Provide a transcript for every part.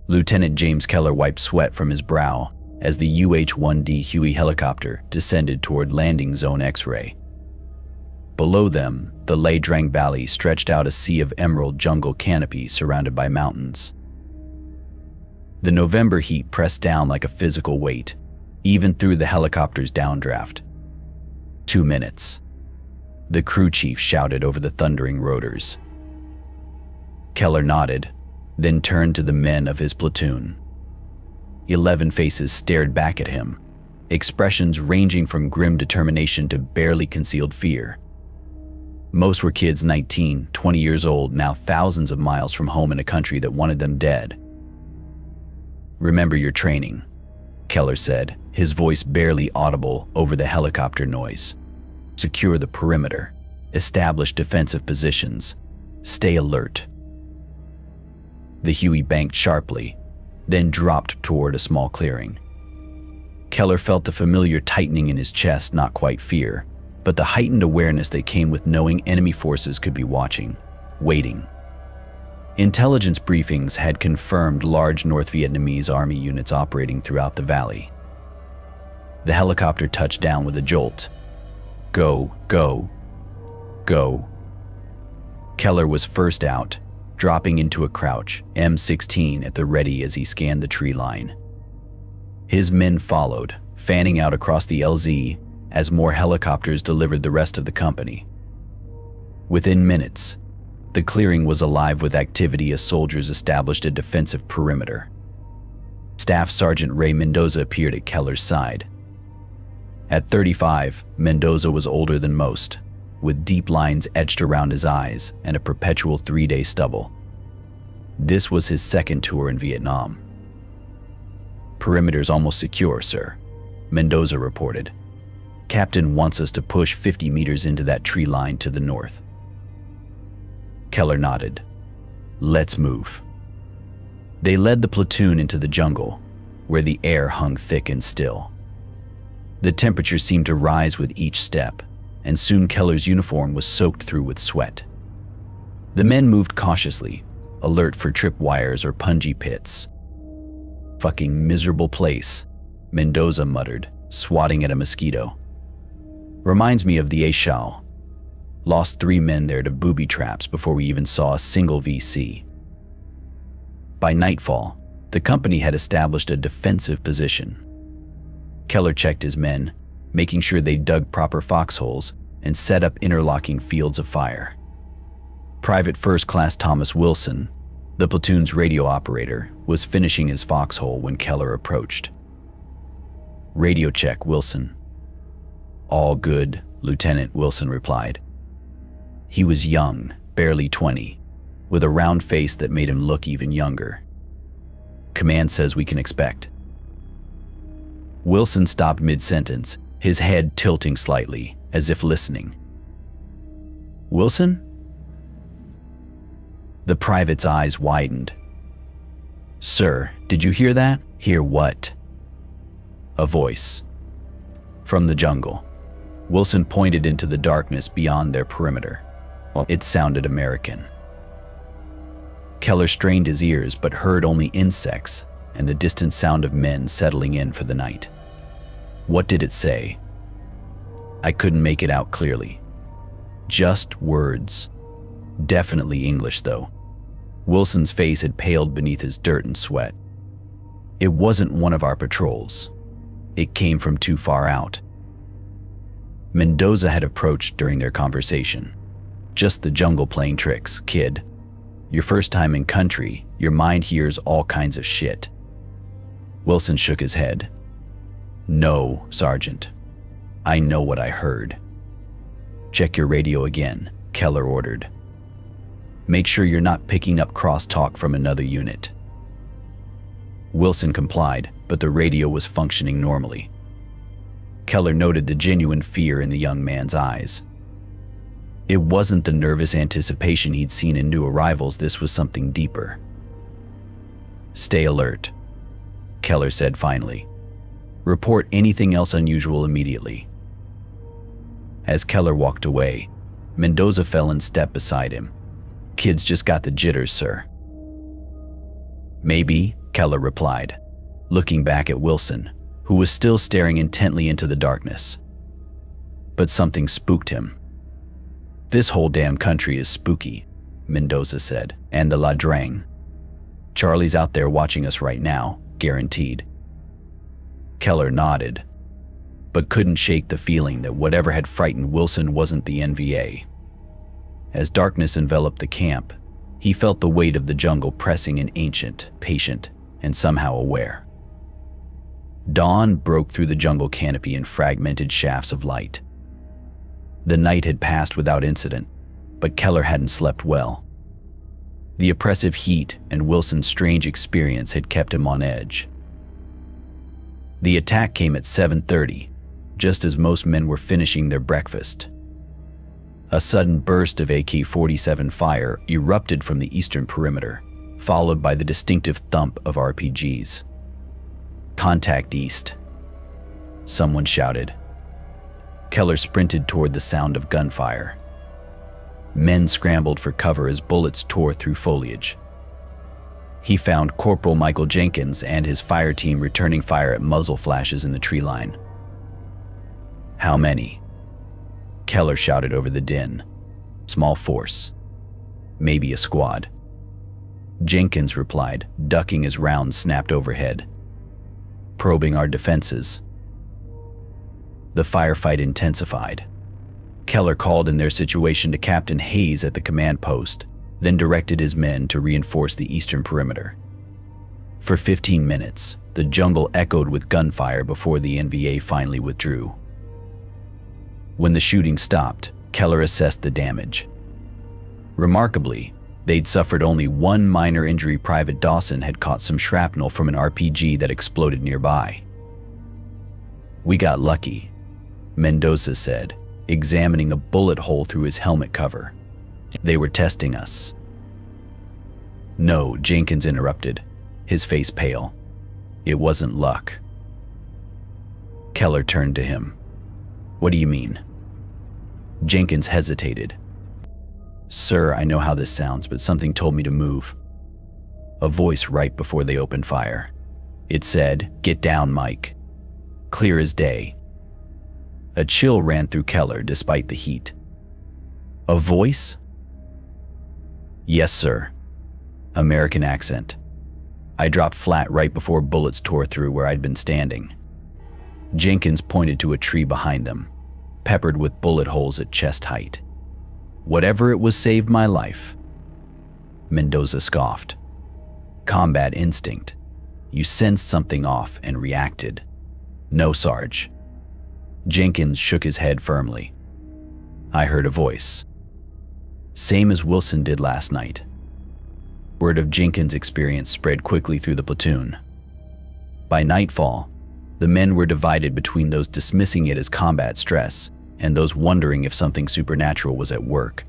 Lieutenant James Keller wiped sweat from his brow as the UH-1D Huey helicopter descended toward landing zone X-ray. Below them, the Drang Valley stretched out a sea of emerald jungle canopy surrounded by mountains. The November heat pressed down like a physical weight, even through the helicopter's downdraft. 2 minutes. The crew chief shouted over the thundering rotors. Keller nodded, then turned to the men of his platoon. 11 faces stared back at him, expressions ranging from grim determination to barely concealed fear. Most were kids 19, 20 years old, now thousands of miles from home in a country that wanted them dead. "Remember your training," Keller said, his voice barely audible over the helicopter noise. "Secure the perimeter, establish defensive positions, stay alert." The Huey banked sharply, then dropped toward a small clearing. Keller felt the familiar tightening in his chest, not quite fear, but the heightened awareness that came with knowing enemy forces could be watching, waiting. Intelligence briefings had confirmed large North Vietnamese army units operating throughout the valley. The helicopter touched down with a jolt. Go, go, go. Keller was first out, dropping into a crouch, M16 at the ready as he scanned the tree line. His men followed, fanning out across the LZ as more helicopters delivered the rest of the company. Within minutes, the clearing was alive with activity as soldiers established a defensive perimeter. Staff Sergeant Ray Mendoza appeared at Keller's side. At 35, Mendoza was older than most, with deep lines etched around his eyes and a perpetual 3-day stubble. This was his second tour in Vietnam. "Perimeter's almost secure, sir," Mendoza reported. "Captain wants us to push 50 meters into that tree line to the north." Keller nodded. "Let's move." They led the platoon into the jungle, where the air hung thick and still. The temperature seemed to rise with each step, and soon Keller's uniform was soaked through with sweat. The men moved cautiously, alert for tripwires or punji pits. "Fucking miserable place," Mendoza muttered, swatting at a mosquito. "Reminds me of the Eshal. Lost 3 men there to booby traps before we even saw a single VC." By nightfall, the company had established a defensive position. Keller checked his men, making sure they dug proper foxholes and set up interlocking fields of fire. Private First Class Thomas Wilson, the platoon's radio operator, was finishing his foxhole when Keller approached. "Radio check, Wilson." "All good," Lieutenant Wilson replied. He was young, barely 20, with a round face that made him look even younger. "Command says we can expect." Wilson stopped mid-sentence, his head tilting slightly, as if listening. "Wilson?" The private's eyes widened. "Sir, did you hear that?" "Hear what?" A voice. From the jungle. Wilson pointed into the darkness beyond their perimeter. It sounded American. Keller strained his ears but heard only insects and the distant sound of men settling in for the night. What did it say? I couldn't make it out clearly. Just words. Definitely English, though. Wilson's face had paled beneath his dirt and sweat. It wasn't one of our patrols. It came from too far out. Mendoza had approached during their conversation. "Just the jungle playing tricks, kid. Your first time in country, your mind hears all kinds of shit." Wilson shook his head. "No, Sergeant. I know what I heard." "Check your radio again," Keller ordered. "Make sure you're not picking up crosstalk from another unit." Wilson complied, but the radio was functioning normally. Keller noted the genuine fear in the young man's eyes. It wasn't the nervous anticipation he'd seen in new arrivals, this was something deeper. "Stay alert," Keller said finally. "Report anything else unusual immediately." As Keller walked away, Mendoza fell in step beside him. "Kid's just got the jitters, sir." "Maybe," Keller replied, looking back at Wilson, who was still staring intently into the darkness. But something spooked him. "This whole damn country is spooky," Mendoza said, "and the La Drang. Charlie's out there watching us right now, guaranteed." Keller nodded, but couldn't shake the feeling that whatever had frightened Wilson wasn't the NVA. As darkness enveloped the camp, he felt the weight of the jungle pressing in, ancient, patient, and somehow aware. Dawn broke through the jungle canopy in fragmented shafts of light. The night had passed without incident, but Keller hadn't slept well. The oppressive heat and Wilson's strange experience had kept him on edge. The attack came at 7:30, just as most men were finishing their breakfast. A sudden burst of AK-47 fire erupted from the eastern perimeter, followed by the distinctive thump of RPGs. "Contact east," someone shouted. Keller sprinted toward the sound of gunfire. Men scrambled for cover as bullets tore through foliage. He found Corporal Michael Jenkins and his fire team returning fire at muzzle flashes in the tree line. "How many?" Keller shouted over the din. "Small force. Maybe a squad." Jenkins replied, ducking as rounds snapped overhead. "Probing our defenses." The firefight intensified. Keller called in their situation to Captain Hayes at the command post, then directed his men to reinforce the eastern perimeter. For 15 minutes, the jungle echoed with gunfire before the NVA finally withdrew. When the shooting stopped, Keller assessed the damage. Remarkably, they'd suffered only one minor injury. Private Dawson had caught some shrapnel from an RPG that exploded nearby. "We got lucky," Mendoza said, examining a bullet hole through his helmet cover. "They were testing us." "No," Jenkins interrupted, his face pale. "It wasn't luck." Keller turned to him. "What do you mean?" Jenkins hesitated. "Sir, I know how this sounds, but something told me to move." A voice right before they opened fire. It said, "Get down, Mike." Clear as day. A chill ran through Keller despite the heat. "A voice?" "Yes, sir." American accent. I dropped flat right before bullets tore through where I'd been standing. Jenkins pointed to a tree behind them, peppered with bullet holes at chest height. "Whatever it was saved my life." Mendoza scoffed. "Combat instinct. You sensed something off and reacted." "No, Sarge." Jenkins shook his head firmly. "I heard a voice. Same as Wilson did last night." Word of Jenkins' experience spread quickly through the platoon. By nightfall, the men were divided between those dismissing it as combat stress and those wondering if something supernatural was at work.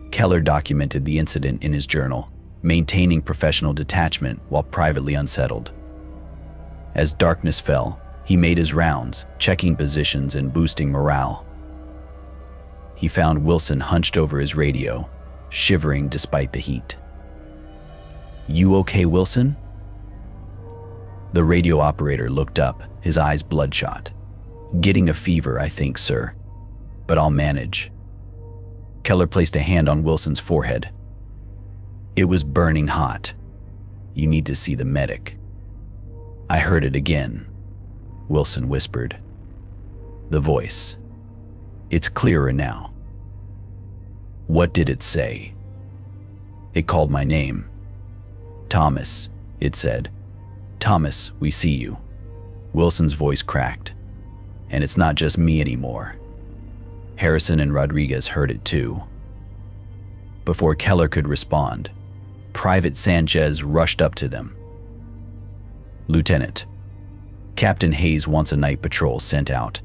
Keller documented the incident in his journal, maintaining professional detachment while privately unsettled. As darkness fell, he made his rounds, checking positions and boosting morale. He found Wilson hunched over his radio, shivering despite the heat. "You okay, Wilson?" The radio operator looked up, his eyes bloodshot. "Getting a fever, I think, sir. But I'll manage." Keller placed a hand on Wilson's forehead. "It was burning hot. You need to see the medic." "I heard it again," Wilson whispered. The voice. "It's clearer now." "What did it say?" "It called my name." "Thomas," it said. "Thomas, we see you." Wilson's voice cracked. "And it's not just me anymore. Harrison and Rodriguez heard it too." Before Keller could respond, Private Sanchez rushed up to them. "Lieutenant, Captain Hayes wants a night patrol sent out.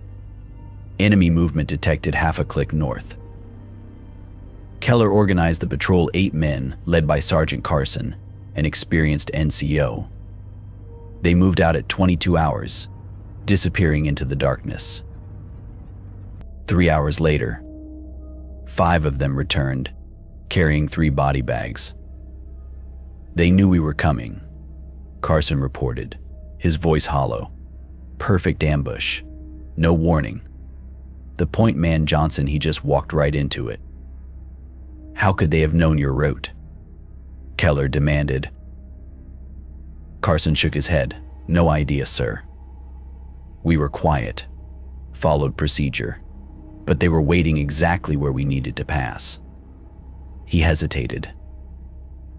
Enemy movement detected half a click north." Keller organized the patrol 8 men, led by Sergeant Carson, an experienced NCO. They moved out at 22 hours, disappearing into the darkness. 3 hours later, 5 of them returned, carrying 3 body bags. "They knew we were coming," Carson reported, his voice hollow. Perfect ambush. No warning. The point man Johnson, he just walked right into it. How could they have known your route? Keller demanded. Carson shook his head. No idea, sir. We were quiet, followed procedure, but they were waiting exactly where we needed to pass. He hesitated.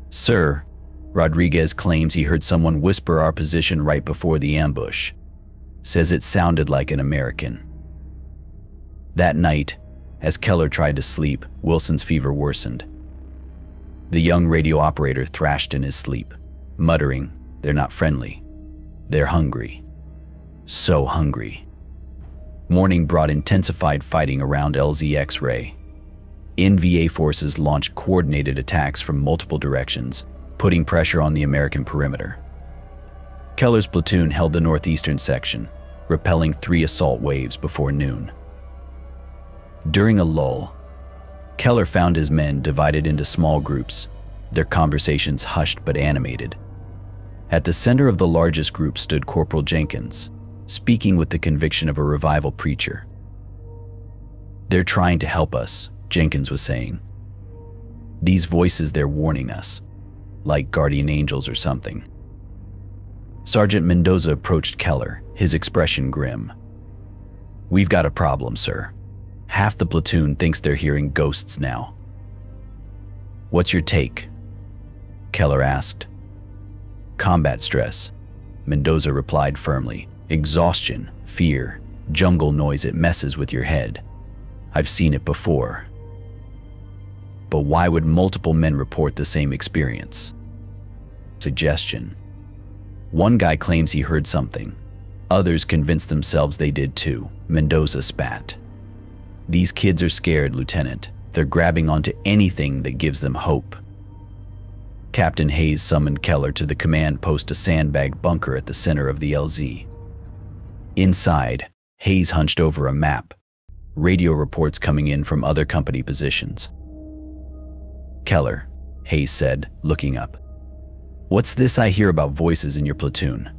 Sir, Rodriguez claims he heard someone whisper our position right before the ambush. Says it sounded like an American. That night, as Keller tried to sleep, Wilson's fever worsened. The young radio operator thrashed in his sleep, muttering, "They're not friendly. They're hungry. So hungry." Morning brought intensified fighting around LZ X-ray. NVA forces launched coordinated attacks from multiple directions, putting pressure on the American perimeter. Keller's platoon held the northeastern section, repelling 3 assault waves before noon. During a lull, Keller found his men divided into small groups, their conversations hushed but animated. At the center of the largest group stood Corporal Jenkins, speaking with the conviction of a revival preacher. "They're trying to help us," Jenkins was saying. "These voices, they're warning us, like guardian angels or something." Sergeant Mendoza approached Keller, his expression grim. "We've got a problem, sir. Half the platoon thinks they're hearing ghosts now." "What's your take?" Keller asked. "Combat stress," Mendoza replied firmly. "Exhaustion, fear, jungle noise, it messes with your head. I've seen it before." "But why would multiple men report the same experience?" Suggestion. "One guy claims he heard something. Others convince themselves they did too." Mendoza spat. "These kids are scared, Lieutenant. They're grabbing onto anything that gives them hope." Captain Hayes summoned Keller to the command post, a sandbag bunker at the center of the LZ. Inside, Hayes hunched over a map, radio reports coming in from other company positions. "Keller," Hayes said, looking up. "What's this I hear about voices in your platoon?"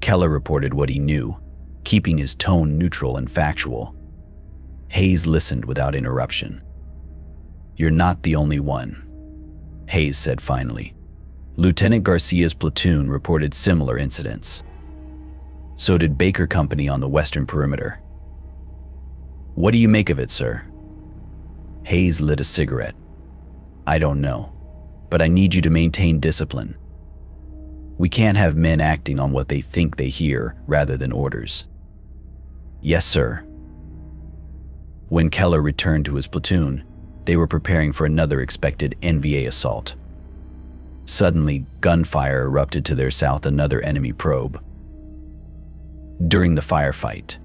Keller reported what he knew, keeping his tone neutral and factual. Hayes listened without interruption. "You're not the only one," Hayes said finally. "Lieutenant Garcia's platoon reported similar incidents. So did Baker Company on the western perimeter." "What do you make of it, sir?" Hayes lit a cigarette. "I don't know, but I need you to maintain discipline. We can't have men acting on what they think they hear rather than orders." "Yes, sir." When Keller returned to his platoon, they were preparing for another expected NVA assault. Suddenly, gunfire erupted to their south, another enemy probe. During the firefight,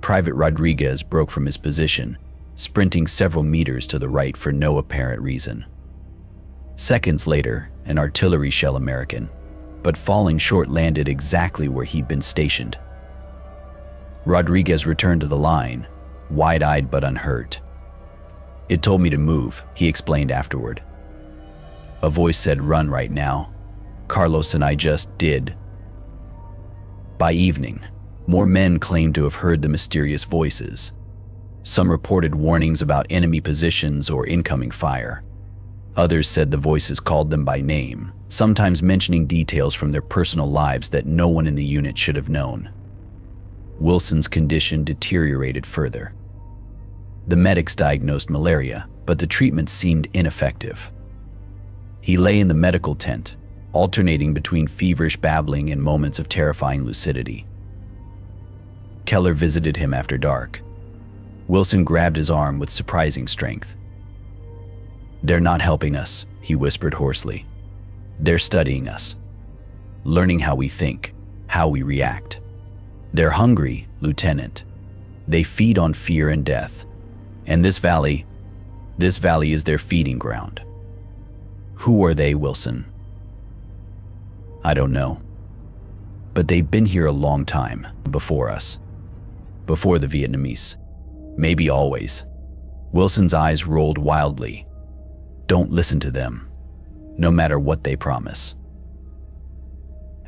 Private Rodriguez broke from his position, sprinting several meters to the right for no apparent reason. Seconds later, an artillery shell, American, but falling short, landed exactly where he'd been stationed. Rodriguez returned to the line, wide-eyed but unhurt. "It told me to move," he explained afterward. "A voice said run right now. Carlos and I just did." By evening, more men claimed to have heard the mysterious voices. Some reported warnings about enemy positions or incoming fire. Others said the voices called them by name, sometimes mentioning details from their personal lives that no one in the unit should have known. Wilson's condition deteriorated further. The medics diagnosed malaria, but the treatment seemed ineffective. He lay in the medical tent, alternating between feverish babbling and moments of terrifying lucidity. Keller visited him after dark. Wilson grabbed his arm with surprising strength. "They're not helping us," he whispered hoarsely. "They're studying us, learning how we think, how we react. They're hungry, Lieutenant. They feed on fear and death. And this valley is their feeding ground." "Who are they, Wilson?" "I don't know. But they've been here a long time, before us. Before the Vietnamese. Maybe always." Wilson's eyes rolled wildly. "Don't listen to them, no matter what they promise.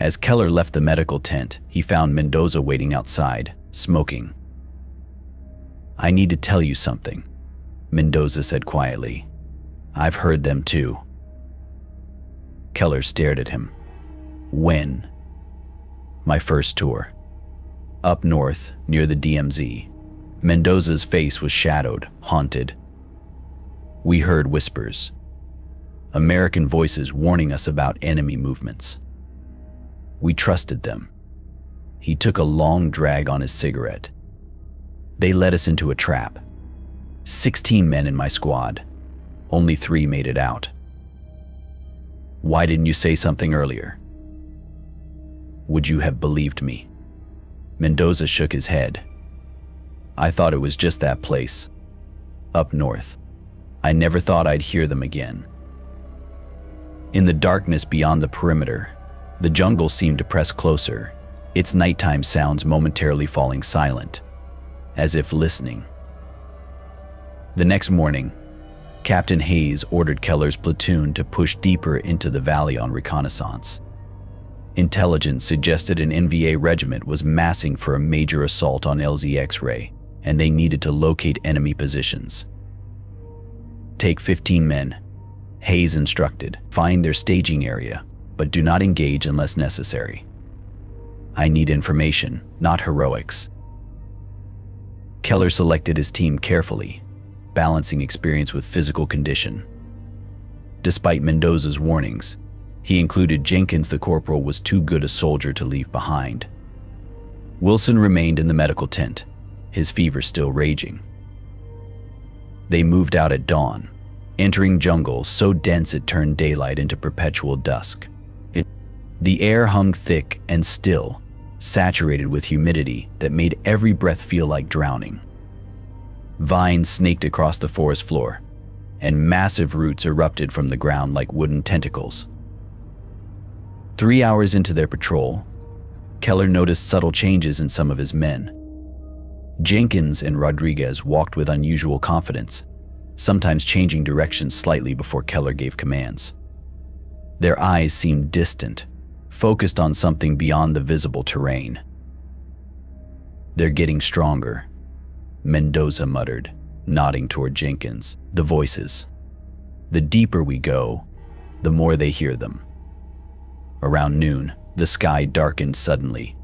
As Keller left the medical tent, he found Mendoza waiting outside, smoking. "I need to tell you something," Mendoza said quietly. "I've heard them too." Keller stared at him. "When?" "My first tour. Up north, near the DMZ." Mendoza's face was shadowed, haunted. "We heard whispers. American voices warning us about enemy movements. We trusted them." He took a long drag on his cigarette. "They led us into a trap. 16 men in my squad. Only 3 made it out." "Why didn't you say something earlier?" "Would you have believed me?" Mendoza shook his head. "I thought it was just that place. Up north. I never thought I'd hear them again." In the darkness beyond the perimeter, the jungle seemed to press closer, its nighttime sounds momentarily falling silent, as if listening. The next morning, Captain Hayes ordered Keller's platoon to push deeper into the valley on reconnaissance. Intelligence suggested an NVA regiment was massing for a major assault on LZ X-ray, and they needed to locate enemy positions. "Take 15 men," Hayes instructed. "Find their staging area, but do not engage unless necessary. I need information, not heroics." Keller selected his team carefully, balancing experience with physical condition. Despite Mendoza's warnings, he included Jenkins. The corporal was too good a soldier to leave behind. Wilson remained in the medical tent, his fever still raging. They moved out at dawn, entering jungle so dense it turned daylight into perpetual dusk. The air hung thick and still, saturated with humidity that made every breath feel like drowning. Vines snaked across the forest floor, and massive roots erupted from the ground like wooden tentacles. 3 hours into their patrol, Keller noticed subtle changes in some of his men. Jenkins and Rodriguez walked with unusual confidence, sometimes changing direction slightly before Keller gave commands. Their eyes seemed distant, focused on something beyond the visible terrain. "They're getting stronger," Mendoza muttered, nodding toward Jenkins. "The voices. The deeper we go, the more they hear them." Around noon, the sky darkened suddenly.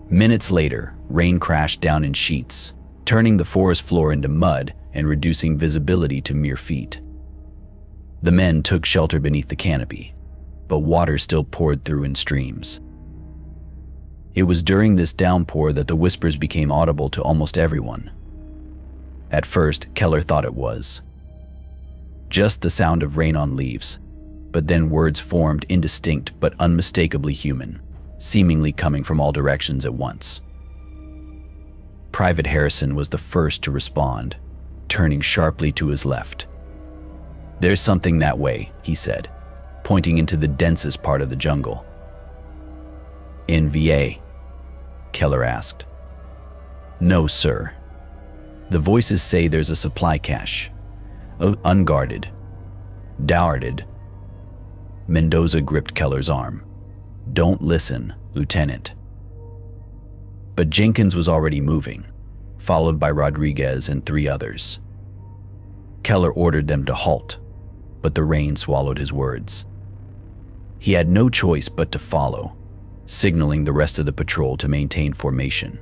Minutes later, rain crashed down in sheets, turning the forest floor into mud and reducing visibility to mere feet. The men took shelter beneath the canopy, but water still poured through in streams. It was during this downpour that the whispers became audible to almost everyone. At first, Keller thought it was just the sound of rain on leaves, but then words formed indistinct but unmistakably human, seemingly coming from all directions at once. Private Harrison was the first to respond, turning sharply to his left. "There's something that way," he said, pointing into the densest part of the jungle. "NVA?" Keller asked. "No, sir. The voices say there's a supply cache. Unguarded. Dowered." Mendoza gripped Keller's arm. "Don't listen, Lieutenant." But Jenkins was already moving, followed by Rodriguez and 3 others. Keller ordered them to halt, but the rain swallowed his words. He had no choice but to follow, signaling the rest of the patrol to maintain formation.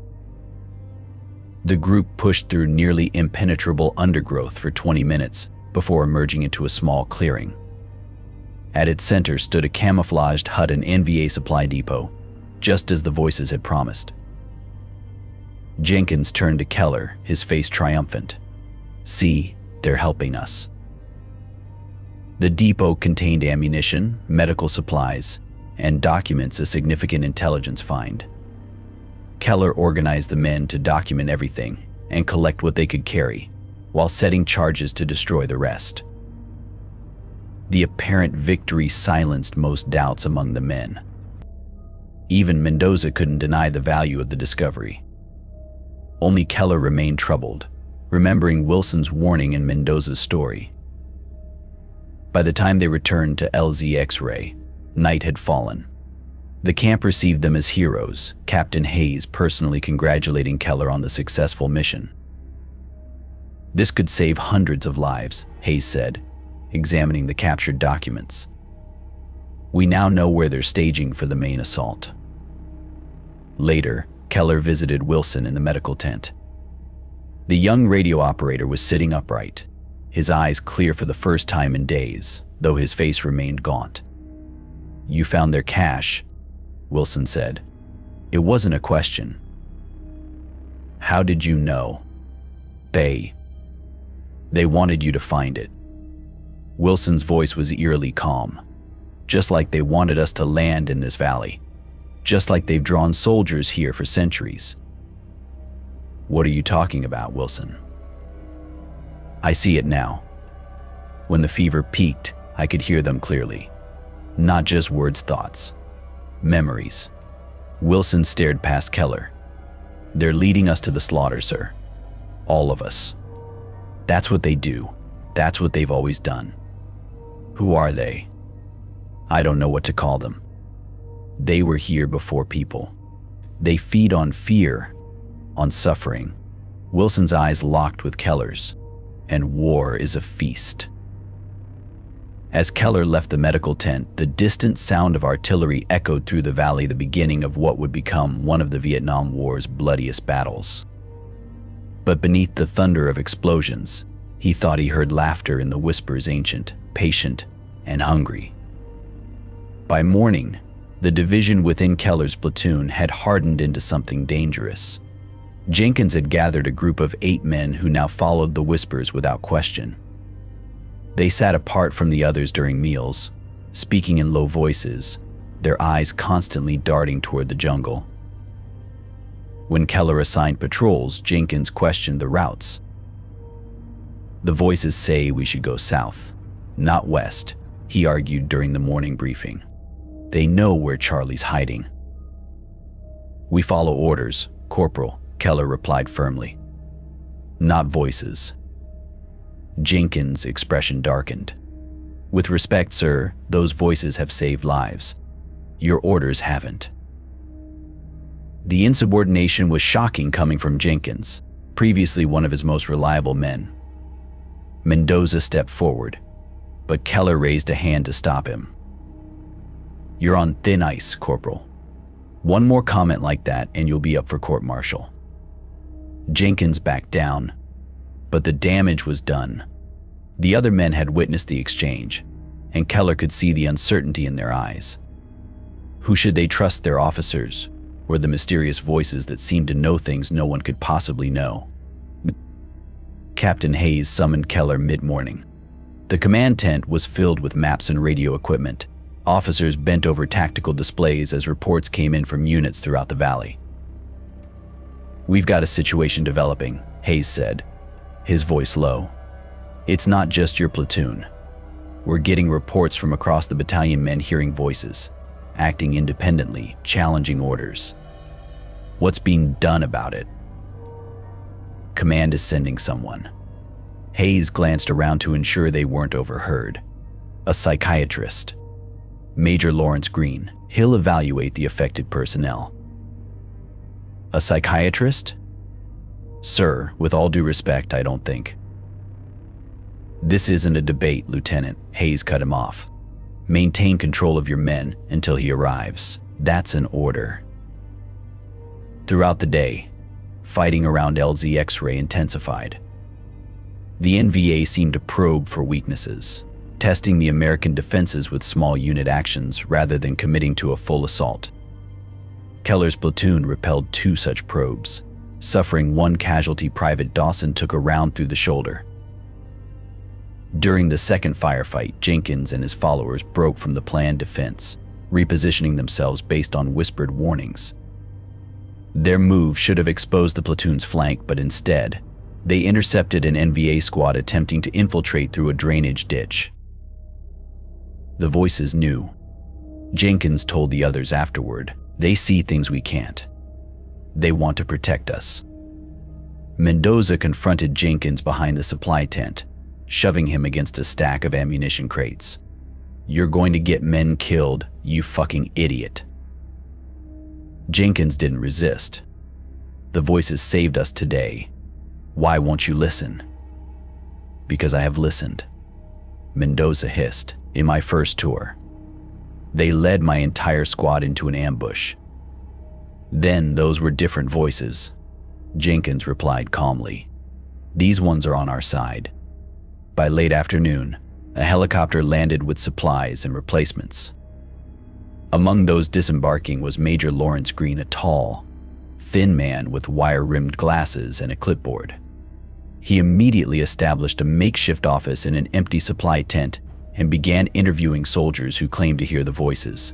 The group pushed through nearly impenetrable undergrowth for 20 minutes before emerging into a small clearing. At its center stood a camouflaged hut and NVA supply depot, just as the voices had promised. Jenkins turned to Keller, his face triumphant. "See, they're helping us." The depot contained ammunition, medical supplies, and documents a significant intelligence find. Keller organized the men to document everything and collect what they could carry, while setting charges to destroy the rest. The apparent victory silenced most doubts among the men. Even Mendoza couldn't deny the value of the discovery. Only Keller remained troubled, remembering Wilson's warning and Mendoza's story. By the time they returned to LZ X-ray, night had fallen. The camp received them as heroes, Captain Hayes personally congratulating Keller on the successful mission. "This could save hundreds of lives," Hayes said, examining the captured documents. "We now know where they're staging for the main assault." Later, Keller visited Wilson in the medical tent. The young radio operator was sitting upright, his eyes clear for the first time in days, though his face remained gaunt. "You found their cache," Wilson said. It wasn't a question. "How did you know?" They wanted you to find it." Wilson's voice was eerily calm. "Just like they wanted us to land in this valley. Just like they've drawn soldiers here for centuries." "What are you talking about, Wilson?" "I see it now. When the fever peaked, I could hear them clearly. Not just words, thoughts. Memories." Wilson stared past Keller. "They're leading us to the slaughter, sir. All of us. That's what they do. That's what they've always done." "Who are they?" "I don't know what to call them. They were here before people. They feed on fear, on suffering." Wilson's eyes locked with Keller's. "And war is a feast." As Keller left the medical tent, the distant sound of artillery echoed through the valley, the beginning of what would become one of the Vietnam War's bloodiest battles. But beneath the thunder of explosions, he thought he heard laughter in the whispers, ancient, patient, and hungry. By morning, the division within Keller's platoon had hardened into something dangerous. Jenkins had gathered a group of 8 men who now followed the whispers without question. They sat apart from the others during meals, speaking in low voices, their eyes constantly darting toward the jungle. When Keller assigned patrols, Jenkins questioned the routes. "The voices say we should go south, not west," he argued during the morning briefing. "They know where Charlie's hiding." "We follow orders, Corporal," Keller replied firmly. "Not voices." Jenkins' expression darkened. "With respect, sir, those voices have saved lives. Your orders haven't." The insubordination was shocking coming from Jenkins, previously one of his most reliable men. Mendoza stepped forward, but Keller raised a hand to stop him. "You're on thin ice, Corporal. One more comment like that and you'll be up for court-martial." Jenkins backed down, but the damage was done. The other men had witnessed the exchange, and Keller could see the uncertainty in their eyes. Who should they trust, their officers, or the mysterious voices that seemed to know things no one could possibly know? Captain Hayes summoned Keller mid-morning. The command tent was filled with maps and radio equipment. Officers bent over tactical displays as reports came in from units throughout the valley. "We've got a situation developing," Hayes said, his voice low. "It's not just your platoon. We're getting reports from across the battalion, men hearing voices, acting independently, challenging orders. What's being done about it?" "Command is sending someone." Hayes glanced around to ensure they weren't overheard. "A psychiatrist. Major Lawrence Green. He'll evaluate the affected personnel." "A psychiatrist?" "Sir, with all due respect, I don't think." "This isn't a debate, Lieutenant," Hayes cut him off. "Maintain control of your men until he arrives. That's an order." Throughout the day, fighting around LZ X-ray intensified. The NVA seemed to probe for weaknesses, testing the American defenses with small unit actions rather than committing to a full assault. Keller's platoon repelled 2 such probes. Suffering 1 casualty, Private Dawson took a round through the shoulder. During the second firefight, Jenkins and his followers broke from the planned defense, repositioning themselves based on whispered warnings. Their move should have exposed the platoon's flank, but instead, they intercepted an NVA squad attempting to infiltrate through a drainage ditch. The voices knew. Jenkins told the others afterward, "They see things we can't. They want to protect us." Mendoza confronted Jenkins behind the supply tent, shoving him against a stack of ammunition crates. "You're going to get men killed, you fucking idiot." Jenkins didn't resist. The voices saved us today. Why won't you listen? Because I have listened, Mendoza hissed. In my first tour, they led my entire squad into an ambush. Then those were different voices, Jenkins replied calmly. These ones are on our side. By late afternoon, a helicopter landed with supplies and replacements. Among those disembarking was Major Lawrence Green, a tall, thin man with wire-rimmed glasses and a clipboard. He immediately established a makeshift office in an empty supply tent and began interviewing soldiers who claimed to hear the voices.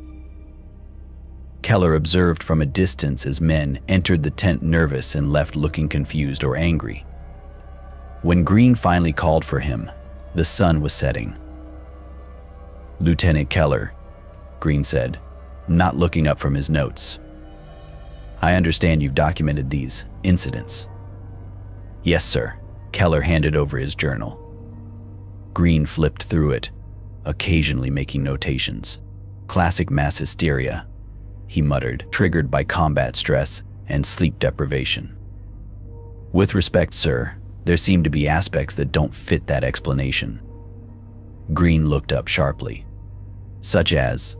Keller observed from a distance as men entered the tent nervous and left looking confused or angry. When Green finally called for him, the sun was setting. "Lieutenant Keller," Green said, not looking up from his notes. "I understand you've documented these incidents." "Yes, sir." Keller handed over his journal. Green flipped through it, occasionally making notations. "Classic mass hysteria," he muttered, "triggered by combat stress and sleep deprivation." "With respect, sir, there seem to be aspects that don't fit that explanation." Green looked up sharply. "Such as?"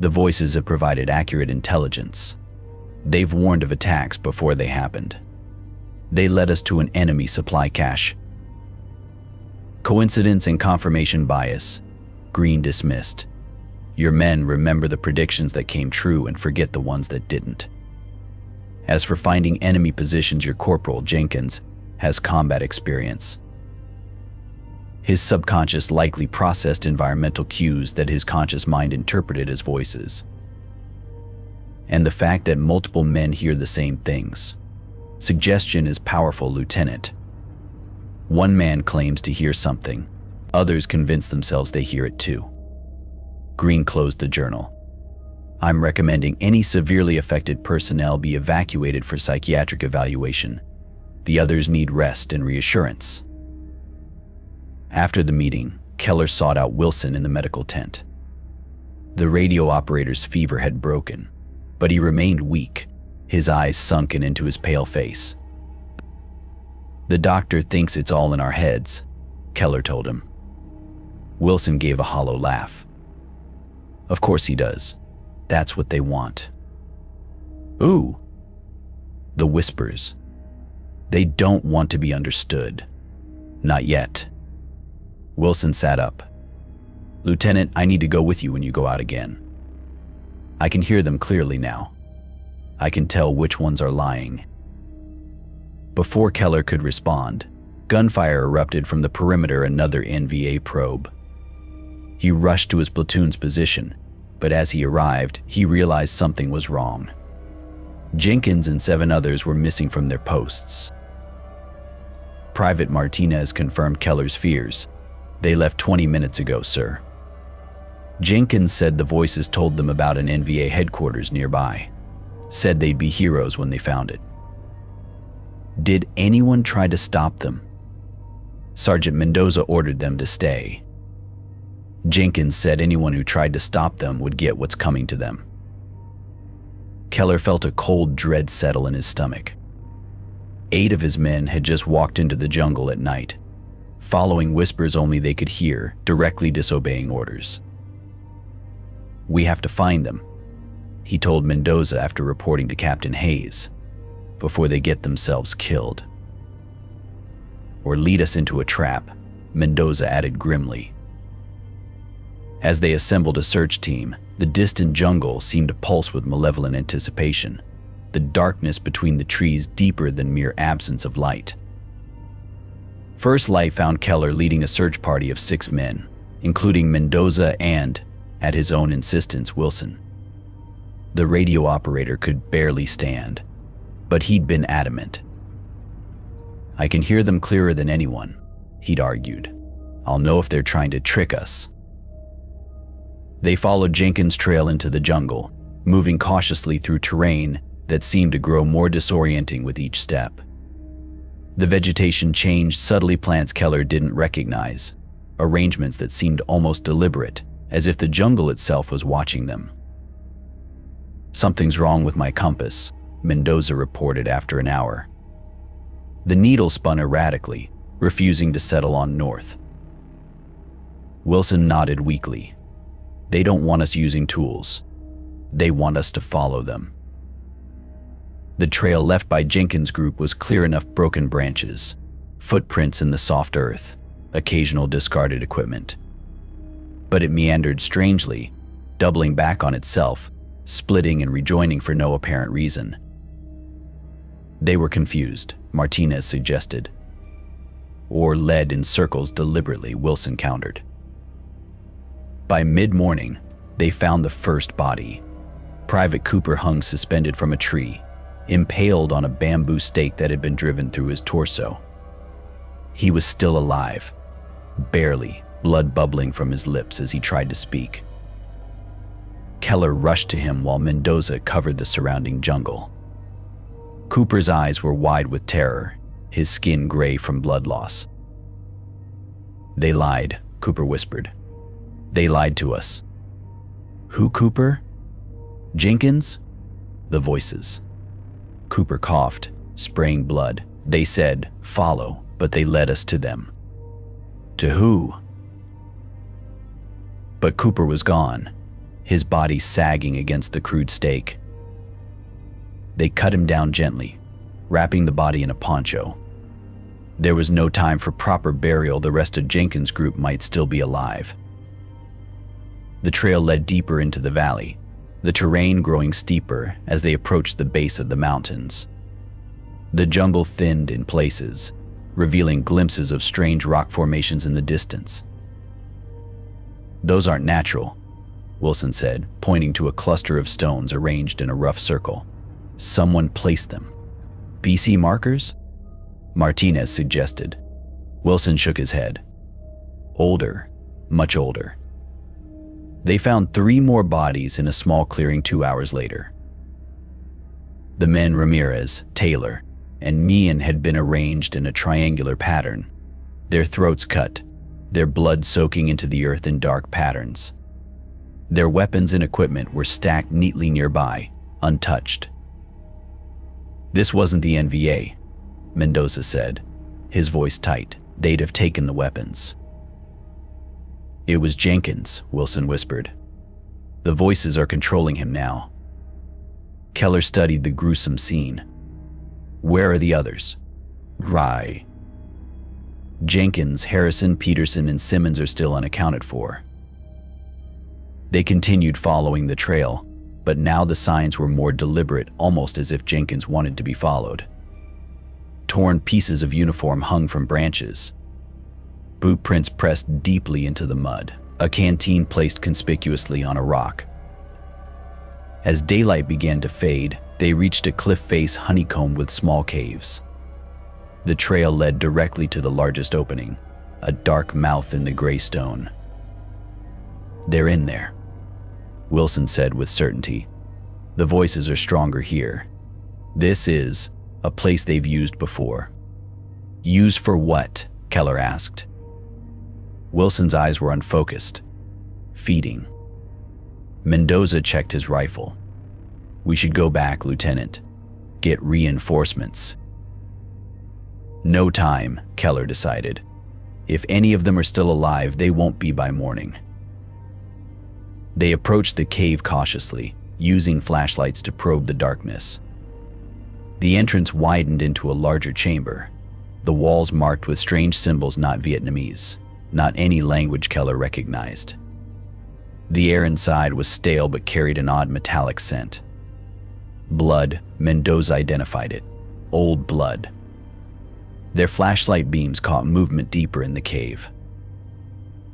"The voices have provided accurate intelligence. They've warned of attacks before they happened. They led us to an enemy supply cache." "Coincidence and confirmation bias," Green dismissed. "Your men remember the predictions that came true and forget the ones that didn't. As for finding enemy positions, your Corporal Jenkins has combat experience. His subconscious likely processed environmental cues that his conscious mind interpreted as voices. And the fact that multiple men hear the same things. Suggestion is powerful, Lieutenant. One man claims to hear something. Others convince themselves they hear it too." Green closed the journal. "I'm recommending any severely affected personnel be evacuated for psychiatric evaluation. The others need rest and reassurance." After the meeting, Keller sought out Wilson in the medical tent. The radio operator's fever had broken, but he remained weak, his eyes sunken into his pale face. "The doctor thinks it's all in our heads," Keller told him. Wilson gave a hollow laugh. "Of course he does. That's what they want." "Ooh." The whispers. "They don't want to be understood. Not yet." Wilson sat up. "Lieutenant, I need to go with you when you go out again. I can hear them clearly now. I can tell which ones are lying." Before Keller could respond, gunfire erupted from the perimeter, another NVA probe. He rushed to his platoon's position, but as he arrived, he realized something was wrong. Jenkins and 7 others were missing from their posts. Private Martinez confirmed Keller's fears. "They left 20 minutes ago, sir." Jenkins said the voices told them about an NVA headquarters nearby. Said they'd be heroes when they found it. "Did anyone try to stop them?" Sergeant Mendoza ordered them to stay. Jenkins said anyone who tried to stop them would get what's coming to them. Keller felt a cold dread settle in his stomach. 8 of his men had just walked into the jungle at night, following whispers only they could hear, directly disobeying orders. "We have to find them," he told Mendoza after reporting to Captain Hayes, "before they get themselves killed." "Or lead us into a trap," Mendoza added grimly. As they assembled a search team, the distant jungle seemed to pulse with malevolent anticipation, the darkness between the trees deeper than mere absence of light. First Light found Keller leading a search party of 6 men, including Mendoza and, at his own insistence, Wilson. The radio operator could barely stand, but he'd been adamant. "I can hear them clearer than anyone," he'd argued. "I'll know if they're trying to trick us." They followed Jenkins' trail into the jungle, moving cautiously through terrain that seemed to grow more disorienting with each step. The vegetation changed subtly, plants Keller didn't recognize, arrangements that seemed almost deliberate, as if the jungle itself was watching them. "Something's wrong with my compass," Mendoza reported after an hour. The needle spun erratically, refusing to settle on north. Wilson nodded weakly. "They don't want us using tools. They want us to follow them." The trail left by Jenkins' group was clear enough: broken branches, footprints in the soft earth, occasional discarded equipment. But it meandered strangely, doubling back on itself, splitting and rejoining for no apparent reason. "They were confused," Martinez suggested. "Or led in circles deliberately," Wilson countered. By mid-morning, they found the first body. Private Cooper hung suspended from a tree, impaled on a bamboo stake that had been driven through his torso. He was still alive, barely, blood bubbling from his lips as he tried to speak. Keller rushed to him while Mendoza covered the surrounding jungle. Cooper's eyes were wide with terror, his skin gray from blood loss. "They lied," Cooper whispered. "They lied to us." "Who, Cooper?" "Jenkins?" The voices. Cooper coughed, spraying blood. "They said, 'Follow,' but they led us to them." "To who?" But Cooper was gone, his body sagging against the crude stake. They cut him down gently, wrapping the body in a poncho. There was no time for proper burial. The rest of Jenkins' group might still be alive. The trail led deeper into the valley, the terrain growing steeper as they approached the base of the mountains. The jungle thinned in places, revealing glimpses of strange rock formations in the distance. "Those aren't natural," Wilson said, pointing to a cluster of stones arranged in a rough circle. "Someone placed them." "BC markers?" Martinez suggested. Wilson shook his head. "Older, much older." They found 3 more bodies in a small clearing 2 hours later. The men Ramirez, Taylor, and Meehan had been arranged in a triangular pattern, their throats cut, their blood soaking into the earth in dark patterns. Their weapons and equipment were stacked neatly nearby, untouched. "This wasn't the NVA," Mendoza said, his voice tight. "They'd have taken the weapons." "It was Jenkins," Wilson whispered. "The voices are controlling him now." Keller studied the gruesome scene. "Where are the others?" "Rye. Jenkins, Harrison, Peterson, and Simmons are still unaccounted for." They continued following the trail, but now the signs were more deliberate, almost as if Jenkins wanted to be followed. Torn pieces of uniform hung from branches. Boot prints pressed deeply into the mud, a canteen placed conspicuously on a rock. As daylight began to fade, they reached a cliff face honeycombed with small caves. The trail led directly to the largest opening, a dark mouth in the gray stone. "They're in there," Wilson said with certainty. "The voices are stronger here. This is a place they've used before." "Used for what?" Keller asked. Wilson's eyes were unfocused. "Feeding." Mendoza checked his rifle. "We should go back, Lieutenant. Get reinforcements." "No time," Keller decided. "If any of them are still alive, they won't be by morning." They approached the cave cautiously, using flashlights to probe the darkness. The entrance widened into a larger chamber, the walls marked with strange symbols not Vietnamese, not any language Keller recognized. The air inside was stale but carried an odd metallic scent. Blood, Mendoza identified it. Old blood. Their flashlight beams caught movement deeper in the cave.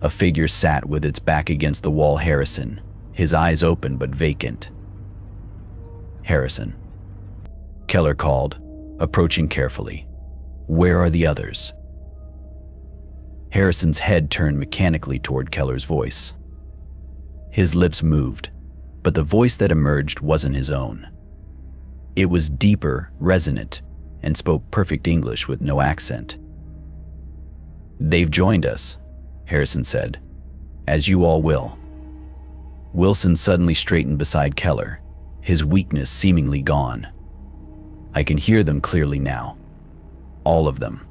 A figure sat with its back against the wall. Harrison, his eyes open but vacant. "Harrison," Keller called, approaching carefully. "Where are the others?" Harrison's head turned mechanically toward Keller's voice. His lips moved, but the voice that emerged wasn't his own. It was deeper, resonant, and spoke perfect English with no accent. "They've joined us," Harrison said, "as you all will." Wilson suddenly straightened beside Keller, his weakness seemingly gone. I can hear them clearly now. All of them.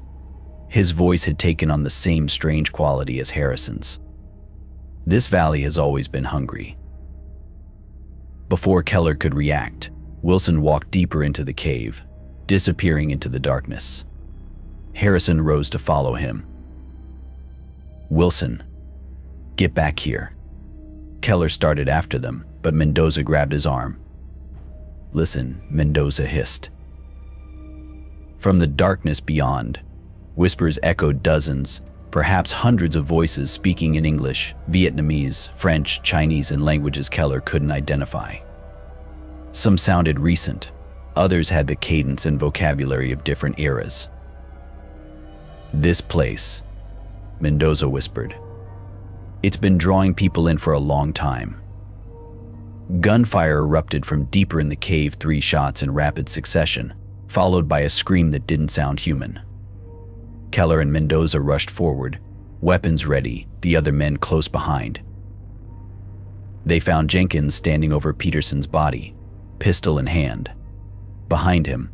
His voice had taken on the same strange quality as Harrison's. This valley has always been hungry. Before Keller could react, Wilson walked deeper into the cave, disappearing into the darkness. Harrison rose to follow him. "Wilson, get back here." Keller started after them, but Mendoza grabbed his arm. "Listen," Mendoza hissed. From the darkness beyond, whispers echoed dozens, perhaps hundreds of voices speaking in English, Vietnamese, French, Chinese, and languages Keller couldn't identify. Some sounded recent, others had the cadence and vocabulary of different eras. "This place," Mendoza whispered. "It's been drawing people in for a long time." Gunfire erupted from deeper in the cave, 3 shots in rapid succession, followed by a scream that didn't sound human. Keller and Mendoza rushed forward, weapons ready, the other men close behind. They found Jenkins standing over Peterson's body, pistol in hand. Behind him,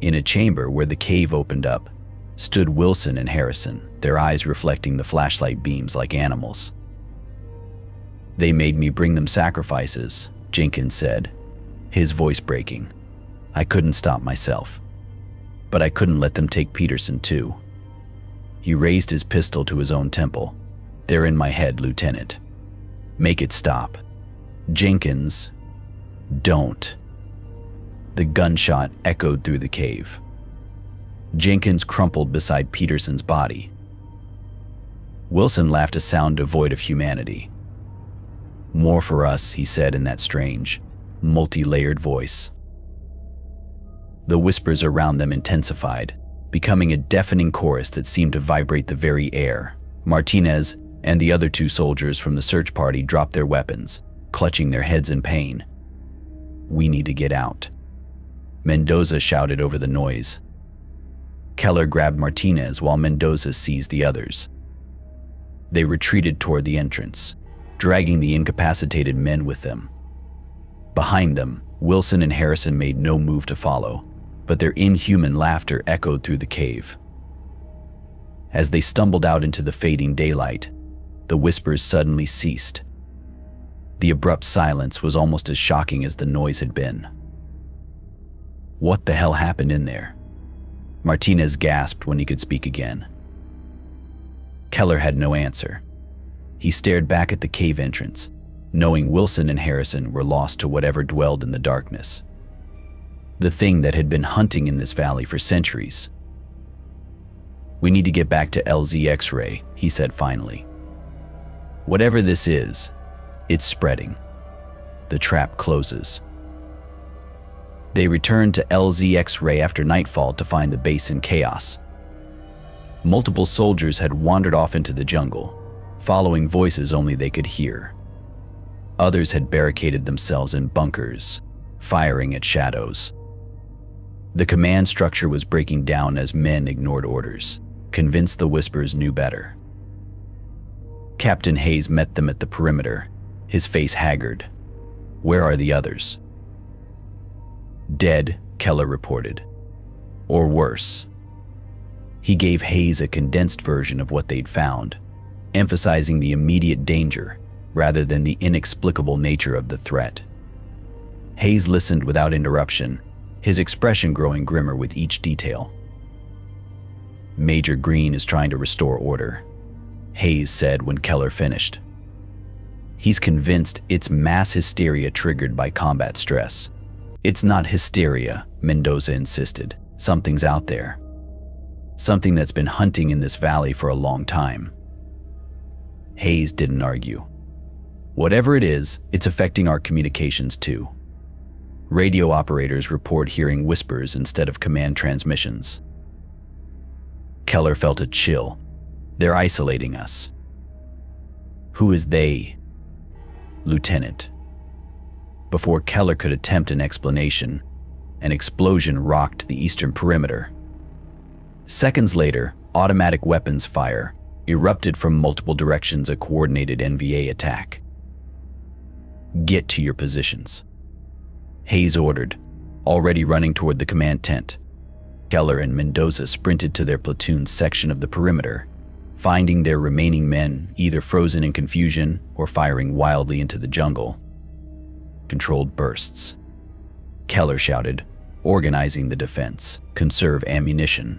in a chamber where the cave opened up, stood Wilson and Harrison, their eyes reflecting the flashlight beams like animals. "They made me bring them sacrifices," Jenkins said, his voice breaking. "I couldn't stop myself. But I couldn't let them take Peterson too." He raised his pistol to his own temple. "They're in my head, Lieutenant. Make it stop." "Jenkins, don't." The gunshot echoed through the cave. Jenkins crumpled beside Peterson's body. Wilson laughed, a sound devoid of humanity. "More for us," he said in that strange, multi-layered voice. The whispers around them intensified, becoming a deafening chorus that seemed to vibrate the very air. Martinez and the other 2 soldiers from the search party dropped their weapons, clutching their heads in pain. "We need to get out," Mendoza shouted over the noise. Keller grabbed Martinez while Mendoza seized the others. They retreated toward the entrance, dragging the incapacitated men with them. Behind them, Wilson and Harrison made no move to follow, but their inhuman laughter echoed through the cave. As they stumbled out into the fading daylight, the whispers suddenly ceased. The abrupt silence was almost as shocking as the noise had been. "What the hell happened in there?" Martinez gasped when he could speak again. Keller had no answer. He stared back at the cave entrance, knowing Wilson and Harrison were lost to whatever dwelled in the darkness. The thing that had been hunting in this valley for centuries. "We need to get back to LZ X-ray," he said finally. "Whatever this is, it's spreading. The trap closes." They returned to LZ X-ray after nightfall to find the base in chaos. Multiple soldiers had wandered off into the jungle, following voices only they could hear. Others had barricaded themselves in bunkers, firing at shadows. The command structure was breaking down as men ignored orders, convinced the whispers knew better. Captain Hayes met them at the perimeter, his face haggard. "Where are the others?" "Dead," Keller reported. "Or worse." He gave Hayes a condensed version of what they'd found, emphasizing the immediate danger rather than the inexplicable nature of the threat. Hayes listened without interruption, his expression growing grimmer with each detail. "Major Green is trying to restore order," Hayes said when Keller finished. "He's convinced it's mass hysteria triggered by combat stress." "It's not hysteria," Mendoza insisted. "Something's out there. Something that's been hunting in this valley for a long time." Hayes didn't argue. "Whatever it is, it's affecting our communications too. Radio operators report hearing whispers instead of command transmissions." Keller felt a chill. "They're isolating us." "Who is they?" "Lieutenant." Before Keller could attempt an explanation, an explosion rocked the eastern perimeter. Seconds later, automatic weapons fire erupted from multiple directions, a coordinated NVA attack. "Get to your positions." Hayes ordered, already running toward the command tent. Keller and Mendoza sprinted to their platoon's section of the perimeter, finding their remaining men either frozen in confusion or firing wildly into the jungle. Controlled bursts. Keller shouted, organizing the defense, conserve ammunition.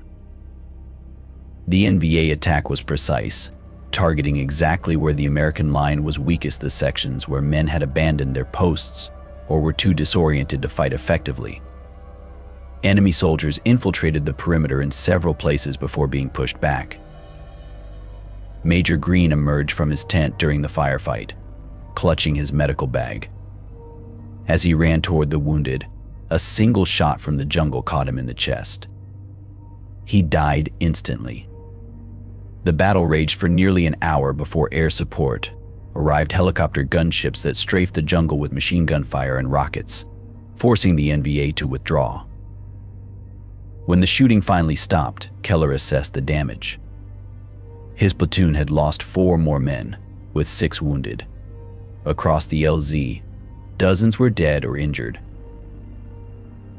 The NVA attack was precise, targeting exactly where the American line was weakest, the sections where men had abandoned their posts or were too disoriented to fight effectively. Enemy soldiers infiltrated the perimeter in several places before being pushed back. Major Green emerged from his tent during the firefight, clutching his medical bag. As he ran toward the wounded, a single shot from the jungle caught him in the chest. He died instantly. The battle raged for nearly an hour before air support arrived, helicopter gunships that strafed the jungle with machine gun fire and rockets, forcing the NVA to withdraw. When the shooting finally stopped, Keller assessed the damage. His platoon had lost 4 more men, with 6 wounded. Across the LZ, dozens were dead or injured.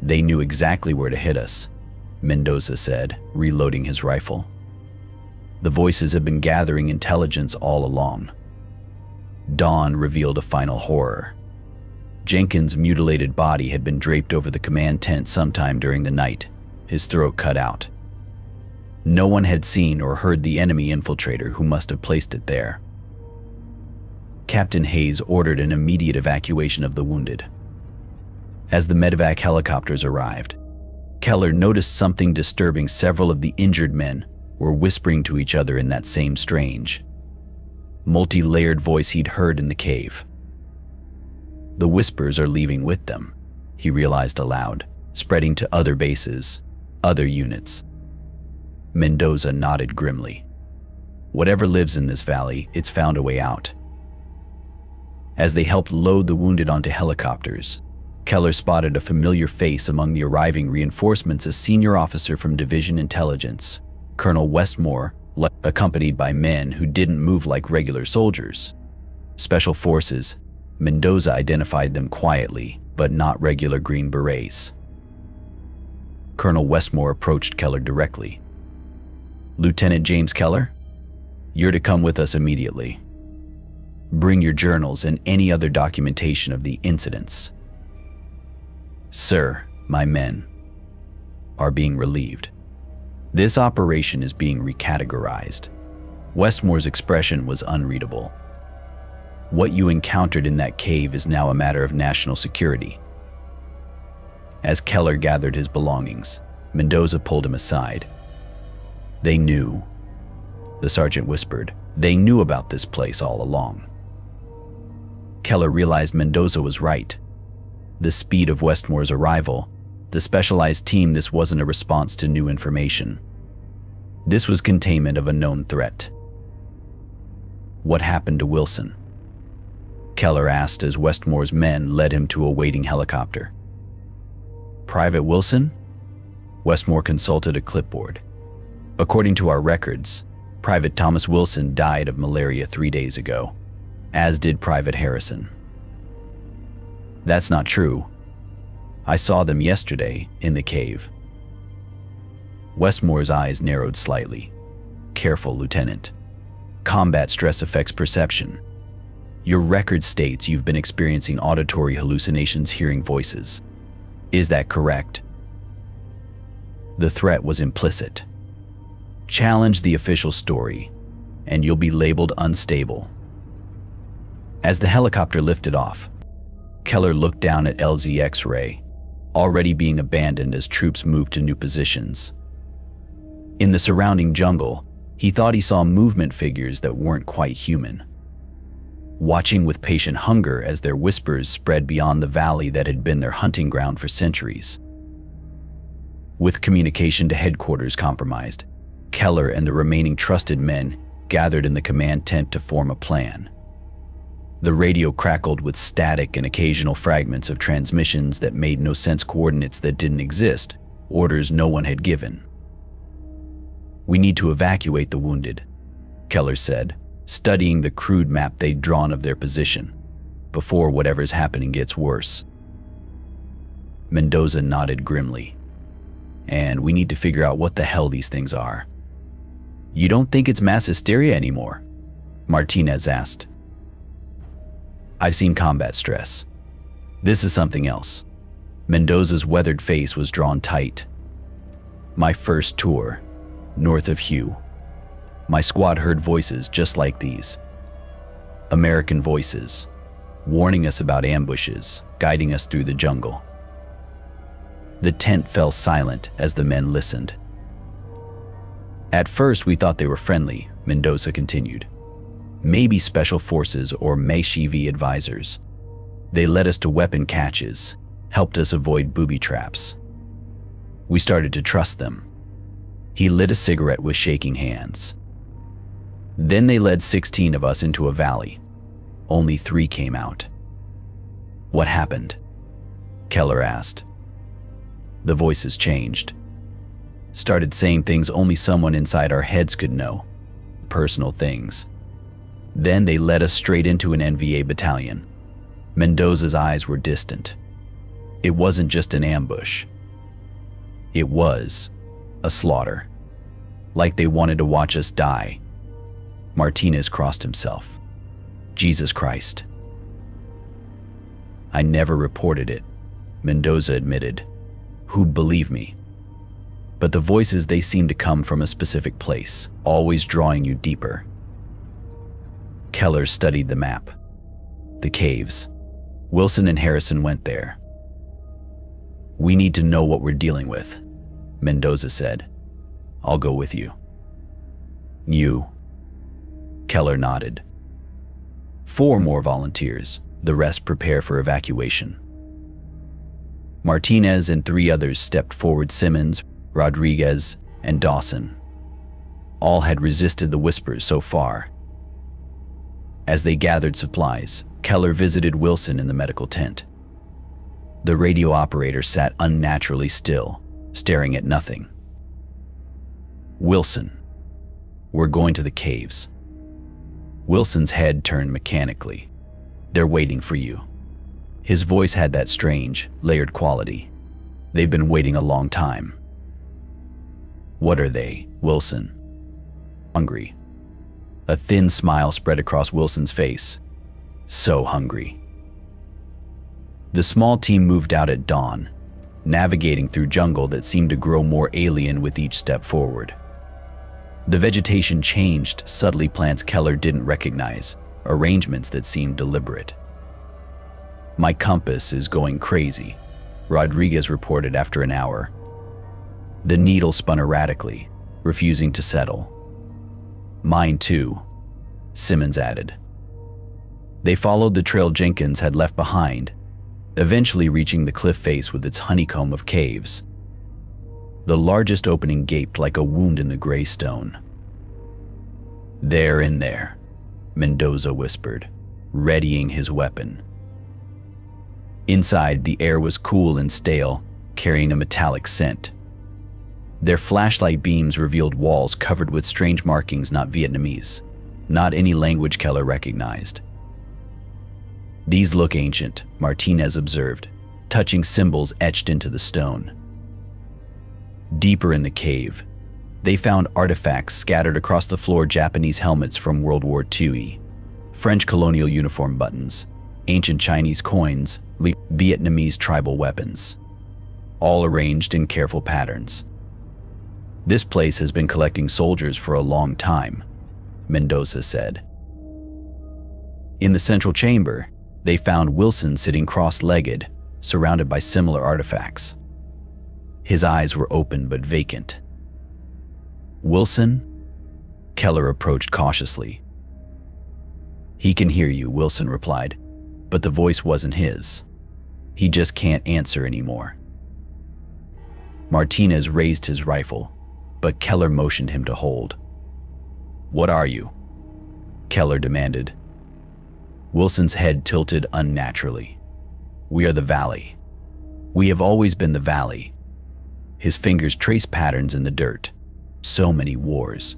They knew exactly where to hit us, Mendoza said, reloading his rifle. The voices had been gathering intelligence all along. Dawn revealed a final horror. Jenkins' mutilated body had been draped over the command tent sometime during the night, his throat cut out. No one had seen or heard the enemy infiltrator who must have placed it there. Captain Hayes ordered an immediate evacuation of the wounded. As the medevac helicopters arrived, Keller noticed something disturbing. Several of the injured men were whispering to each other in that same strange, multi-layered voice he'd heard in the cave. The whispers are leaving with them, he realized aloud, spreading to other bases, other units. Mendoza nodded grimly. Whatever lives in this valley, it's found a way out. As they helped load the wounded onto helicopters, Keller spotted a familiar face among the arriving reinforcements, a senior officer from Division Intelligence, Colonel Westmore, accompanied by men who didn't move like regular soldiers. Special Forces, Mendoza identified them quietly, but not regular Green Berets. Colonel Westmore approached Keller directly. "Lieutenant James Keller, you're to come with us immediately. Bring your journals and any other documentation of the incidents." "Sir, my men are being relieved. This operation is being recategorized." Westmore's expression was unreadable. "What you encountered in that cave is now a matter of national security." As Keller gathered his belongings, Mendoza pulled him aside. "They knew," the sergeant whispered. "They knew about this place all along." Keller realized Mendoza was right. The speed of Westmore's arrival, the specialized team, this wasn't a response to new information. This was containment of a known threat. "What happened to Wilson?" Keller asked as Westmore's men led him to a waiting helicopter. "Private Wilson?" Westmore consulted a clipboard. "According to our records, Private Thomas Wilson died of malaria 3 days ago, as did Private Harrison." "That's not true. I saw them yesterday in the cave." Westmore's eyes narrowed slightly. "Careful, Lieutenant. Combat stress affects perception. Your record states you've been experiencing auditory hallucinations, hearing voices. Is that correct?" The threat was implicit. Challenge the official story, and you'll be labeled unstable. As the helicopter lifted off, Keller looked down at LZ X-ray, already being abandoned as troops moved to new positions. In the surrounding jungle, he thought he saw movement figures that weren't quite human, watching with patient hunger as their whispers spread beyond the valley that had been their hunting ground for centuries. With communication to headquarters compromised, Keller and the remaining trusted men gathered in the command tent to form a plan. The radio crackled with static and occasional fragments of transmissions that made no sense, coordinates that didn't exist, orders no one had given. "We need to evacuate the wounded," Keller said, studying the crude map they'd drawn of their position, "before whatever's happening gets worse." Mendoza nodded grimly. And we need to figure out what the hell these things are. You don't think it's mass hysteria anymore? Martinez asked. I've seen combat stress. This is something else. Mendoza's weathered face was drawn tight. My first tour, north of Hue. My squad heard voices just like these. American voices, warning us about ambushes, guiding us through the jungle. The tent fell silent as the men listened. At first we thought they were friendly, Mendoza continued. Maybe special forces or Meshivi advisors. They led us to weapon caches, helped us avoid booby traps. We started to trust them. He lit a cigarette with shaking hands. Then they led 16 of us into a valley. Only 3 came out. What happened? Keller asked. The voices changed. Started saying things only someone inside our heads could know. Personal things. Then they led us straight into an NVA battalion. Mendoza's eyes were distant. It wasn't just an ambush. It was a slaughter. Like they wanted to watch us die. Martinez crossed himself. Jesus Christ. I never reported it, Mendoza admitted. Who'd believe me? But the voices, they seemed to come from a specific place, always drawing you deeper. Keller studied the map. The caves. Wilson and Harrison went there. We need to know what we're dealing with, Mendoza said. I'll go with you. You? Keller nodded. 4 more volunteers, the rest prepare for evacuation. Martinez and 3 others stepped forward. Simmons, Rodriguez, and Dawson. All had resisted the whispers so far. As they gathered supplies, Keller visited Wilson in the medical tent. The radio operator sat unnaturally still, staring at nothing. Wilson, we're going to the caves. Wilson's head turned mechanically. They're waiting for you. His voice had that strange, layered quality. They've been waiting a long time. What are they, Wilson? Hungry. A thin smile spread across Wilson's face. So hungry. The small team moved out at dawn, navigating through jungle that seemed to grow more alien with each step forward. The vegetation changed, subtly, plants Keller didn't recognize, arrangements that seemed deliberate. My compass is going crazy, Rodriguez reported after an hour. The needle spun erratically, refusing to settle. Mine too, Simmons added. They followed the trail Jenkins had left behind, eventually reaching the cliff face with its honeycomb of caves. The largest opening gaped like a wound in the gray stone. They're in there, Mendoza whispered, readying his weapon. Inside, the air was cool and stale, carrying a metallic scent. Their flashlight beams revealed walls covered with strange markings, not Vietnamese, not any language Keller recognized. These look ancient, Martinez observed, touching symbols etched into the stone. Deeper in the cave, they found artifacts scattered across the floor: Japanese helmets from World War II, French colonial uniform buttons, ancient Chinese coins, Vietnamese tribal weapons, all arranged in careful patterns. This place has been collecting soldiers for a long time, Mendoza said. In the central chamber, they found Wilson sitting cross-legged, surrounded by similar artifacts. His eyes were open but vacant. Wilson? Keller approached cautiously. He can hear you, Wilson replied, but the voice wasn't his. He just can't answer anymore. Martinez raised his rifle, but Keller motioned him to hold. What are you? Keller demanded. Wilson's head tilted unnaturally. We are the Valley. We have always been the Valley. His fingers traced patterns in the dirt. So many wars.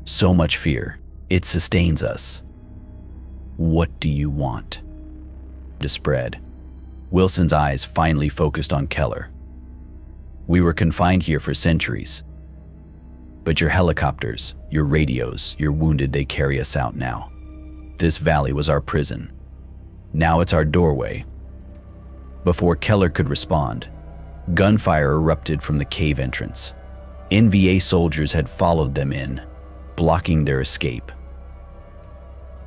So much fear. It sustains us. What do you want? To spread. Wilson's eyes finally focused on Keller. "We were confined here for centuries. But your helicopters, your radios, your wounded, they carry us out now. This valley was our prison. Now it's our doorway." Before Keller could respond, gunfire erupted from the cave entrance. NVA soldiers had followed them in, blocking their escape.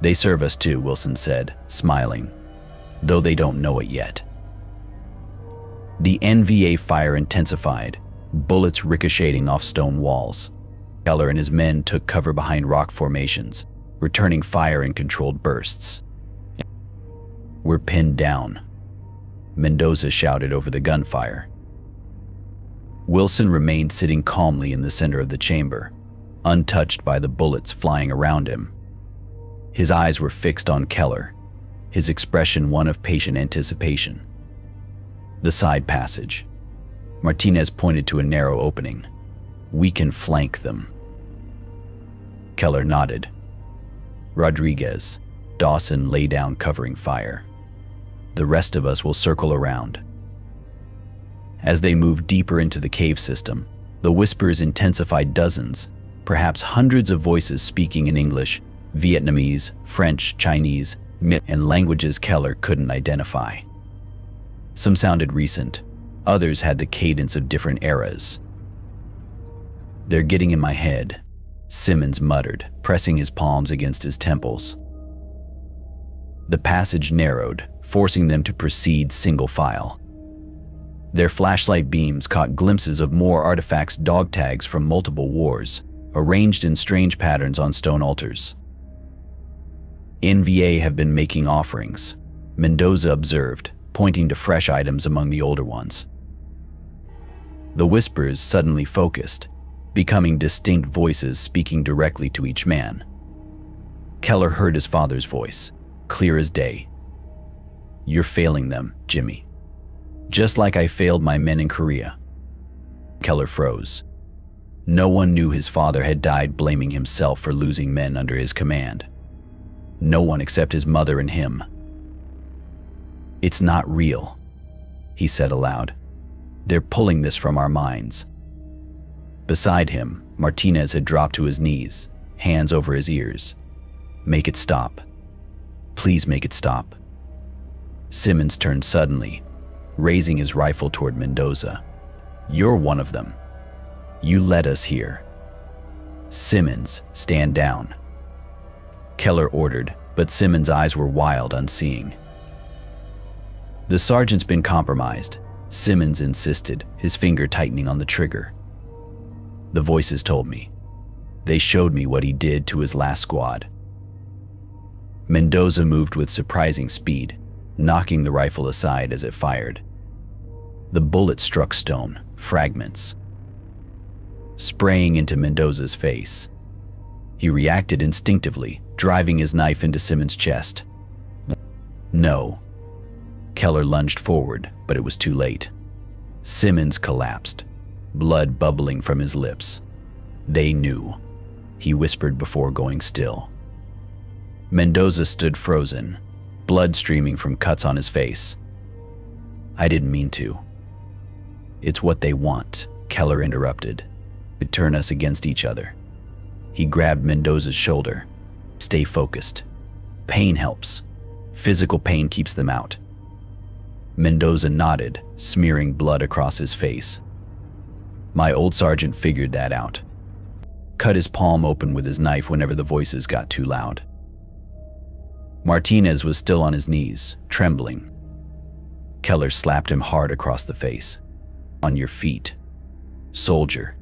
"They serve us too," Wilson said, smiling, "though they don't know it yet." The NVA fire intensified, bullets ricocheting off stone walls. Keller and his men took cover behind rock formations, returning fire in controlled bursts. "We're pinned down," Mendoza shouted over the gunfire. Wilson remained sitting calmly in the center of the chamber, untouched by the bullets flying around him. His eyes were fixed on Keller, his expression one of patient anticipation. "The side passage." Martinez pointed to a narrow opening. "We can flank them." Keller nodded. "Rodriguez, Dawson, lay down covering fire. The rest of us will circle around." As they moved deeper into the cave system, the whispers intensified. Dozens, perhaps hundreds of voices speaking in English, Vietnamese, French, Chinese, and languages Keller couldn't identify. Some sounded recent, others had the cadence of different eras. "They're getting in my head," Simmons muttered, pressing his palms against his temples. The passage narrowed, forcing them to proceed single file. Their flashlight beams caught glimpses of more artifacts, dog tags from multiple wars, arranged in strange patterns on stone altars. "NVA have been making offerings," Mendoza observed, pointing to fresh items among the older ones. The whispers suddenly focused, becoming distinct voices speaking directly to each man. Keller heard his father's voice, clear as day. "You're failing them, Jimmy. Just like I failed my men in Korea." Keller froze. No one knew his father had died blaming himself for losing men under his command. No one except his mother and him. "It's not real," he said aloud. "They're pulling this from our minds." Beside him, Martinez had dropped to his knees, hands over his ears. "Make it stop. Please make it stop." Simmons turned suddenly, raising his rifle toward Mendoza. "You're one of them. You led us here." "Simmons, stand down," Keller ordered, but Simmons' eyes were wild, unseeing. "The sergeant's been compromised," Simmons insisted, his finger tightening on the trigger. "The voices told me. They showed me what he did to his last squad." Mendoza moved with surprising speed, knocking the rifle aside as it fired. The bullet struck stone, fragments, spraying into Mendoza's face. He reacted instinctively, driving his knife into Simmons' chest. "No." Keller lunged forward, but it was too late. Simmons collapsed, blood bubbling from his lips. "They knew," he whispered before going still. Mendoza stood frozen, blood streaming from cuts on his face. "I didn't mean to." "It's what they want," Keller interrupted. "To turn us against each other." He grabbed Mendoza's shoulder. "Stay focused. Pain helps. Physical pain keeps them out." Mendoza nodded, smearing blood across his face. "My old sergeant figured that out." Cut his palm open with his knife whenever the voices got too loud. Martinez was still on his knees, trembling. Keller slapped him hard across the face. "On your feet. Soldier.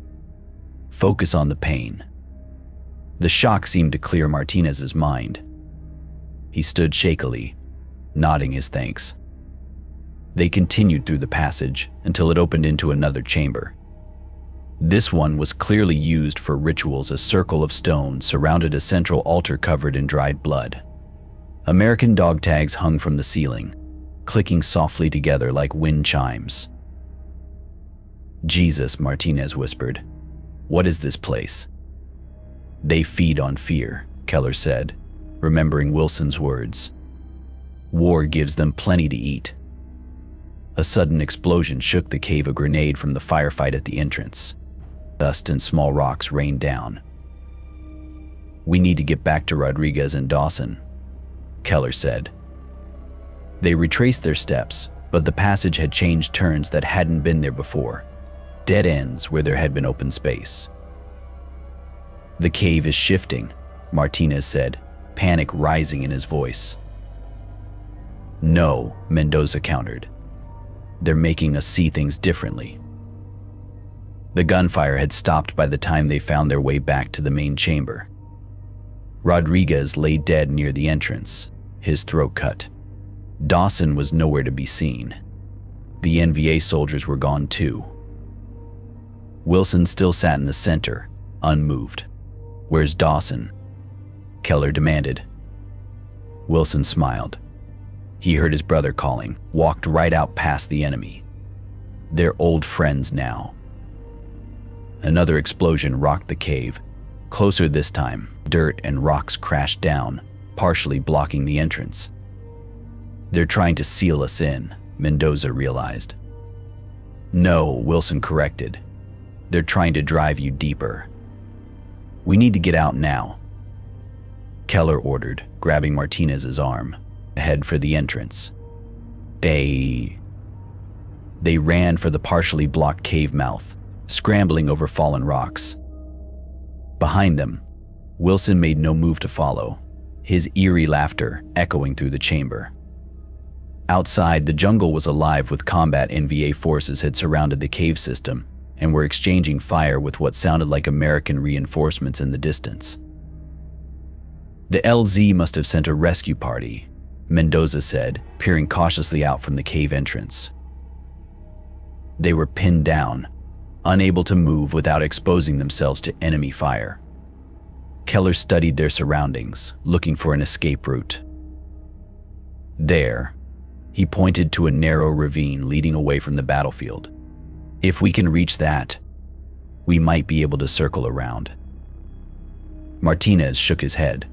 Focus on the pain." The shock seemed to clear Martinez's mind. He stood shakily, nodding his thanks. They continued through the passage until it opened into another chamber. This one was clearly used for rituals. A circle of stone surrounded a central altar covered in dried blood. American dog tags hung from the ceiling, clicking softly together like wind chimes. "Jesus," Martinez whispered. "What is this place?" "They feed on fear," Keller said, remembering Wilson's words. "War gives them plenty to eat." A sudden explosion shook the cave, a grenade from the firefight at the entrance. Dust and small rocks rained down. "We need to get back to Rodriguez and Dawson," Keller said. They retraced their steps, but the passage had changed turns that hadn't been there before. Dead ends where there had been open space. "The cave is shifting," Martinez said, panic rising in his voice. "No," Mendoza countered. "They're making us see things differently." The gunfire had stopped by the time they found their way back to the main chamber. Rodriguez lay dead near the entrance, his throat cut. Dawson was nowhere to be seen. The NVA soldiers were gone too. Wilson still sat in the center, unmoved. "Where's Dawson?" Keller demanded. Wilson smiled. He heard his brother calling, walked right out past the enemy. They're old friends now. Another explosion rocked the cave. Closer this time, dirt and rocks crashed down, partially blocking the entrance. "They're trying to seal us in," Mendoza realized. "No," Wilson corrected. "They're trying to drive you deeper. We need to get out now," Keller ordered, grabbing Martinez's arm. "Head for the entrance." They ran for the partially blocked cave mouth, scrambling over fallen rocks. Behind them, Wilson made no move to follow, his eerie laughter echoing through the chamber. Outside, the jungle was alive with combat. NVA forces had surrounded the cave system and were exchanging fire with what sounded like American reinforcements in the distance. "The LZ must have sent a rescue party," Mendoza said, peering cautiously out from the cave entrance. They were pinned down, unable to move without exposing themselves to enemy fire. Keller studied their surroundings, looking for an escape route. There, he pointed to a narrow ravine leading away from the battlefield. "If we can reach that, we might be able to circle around." Martinez shook his head.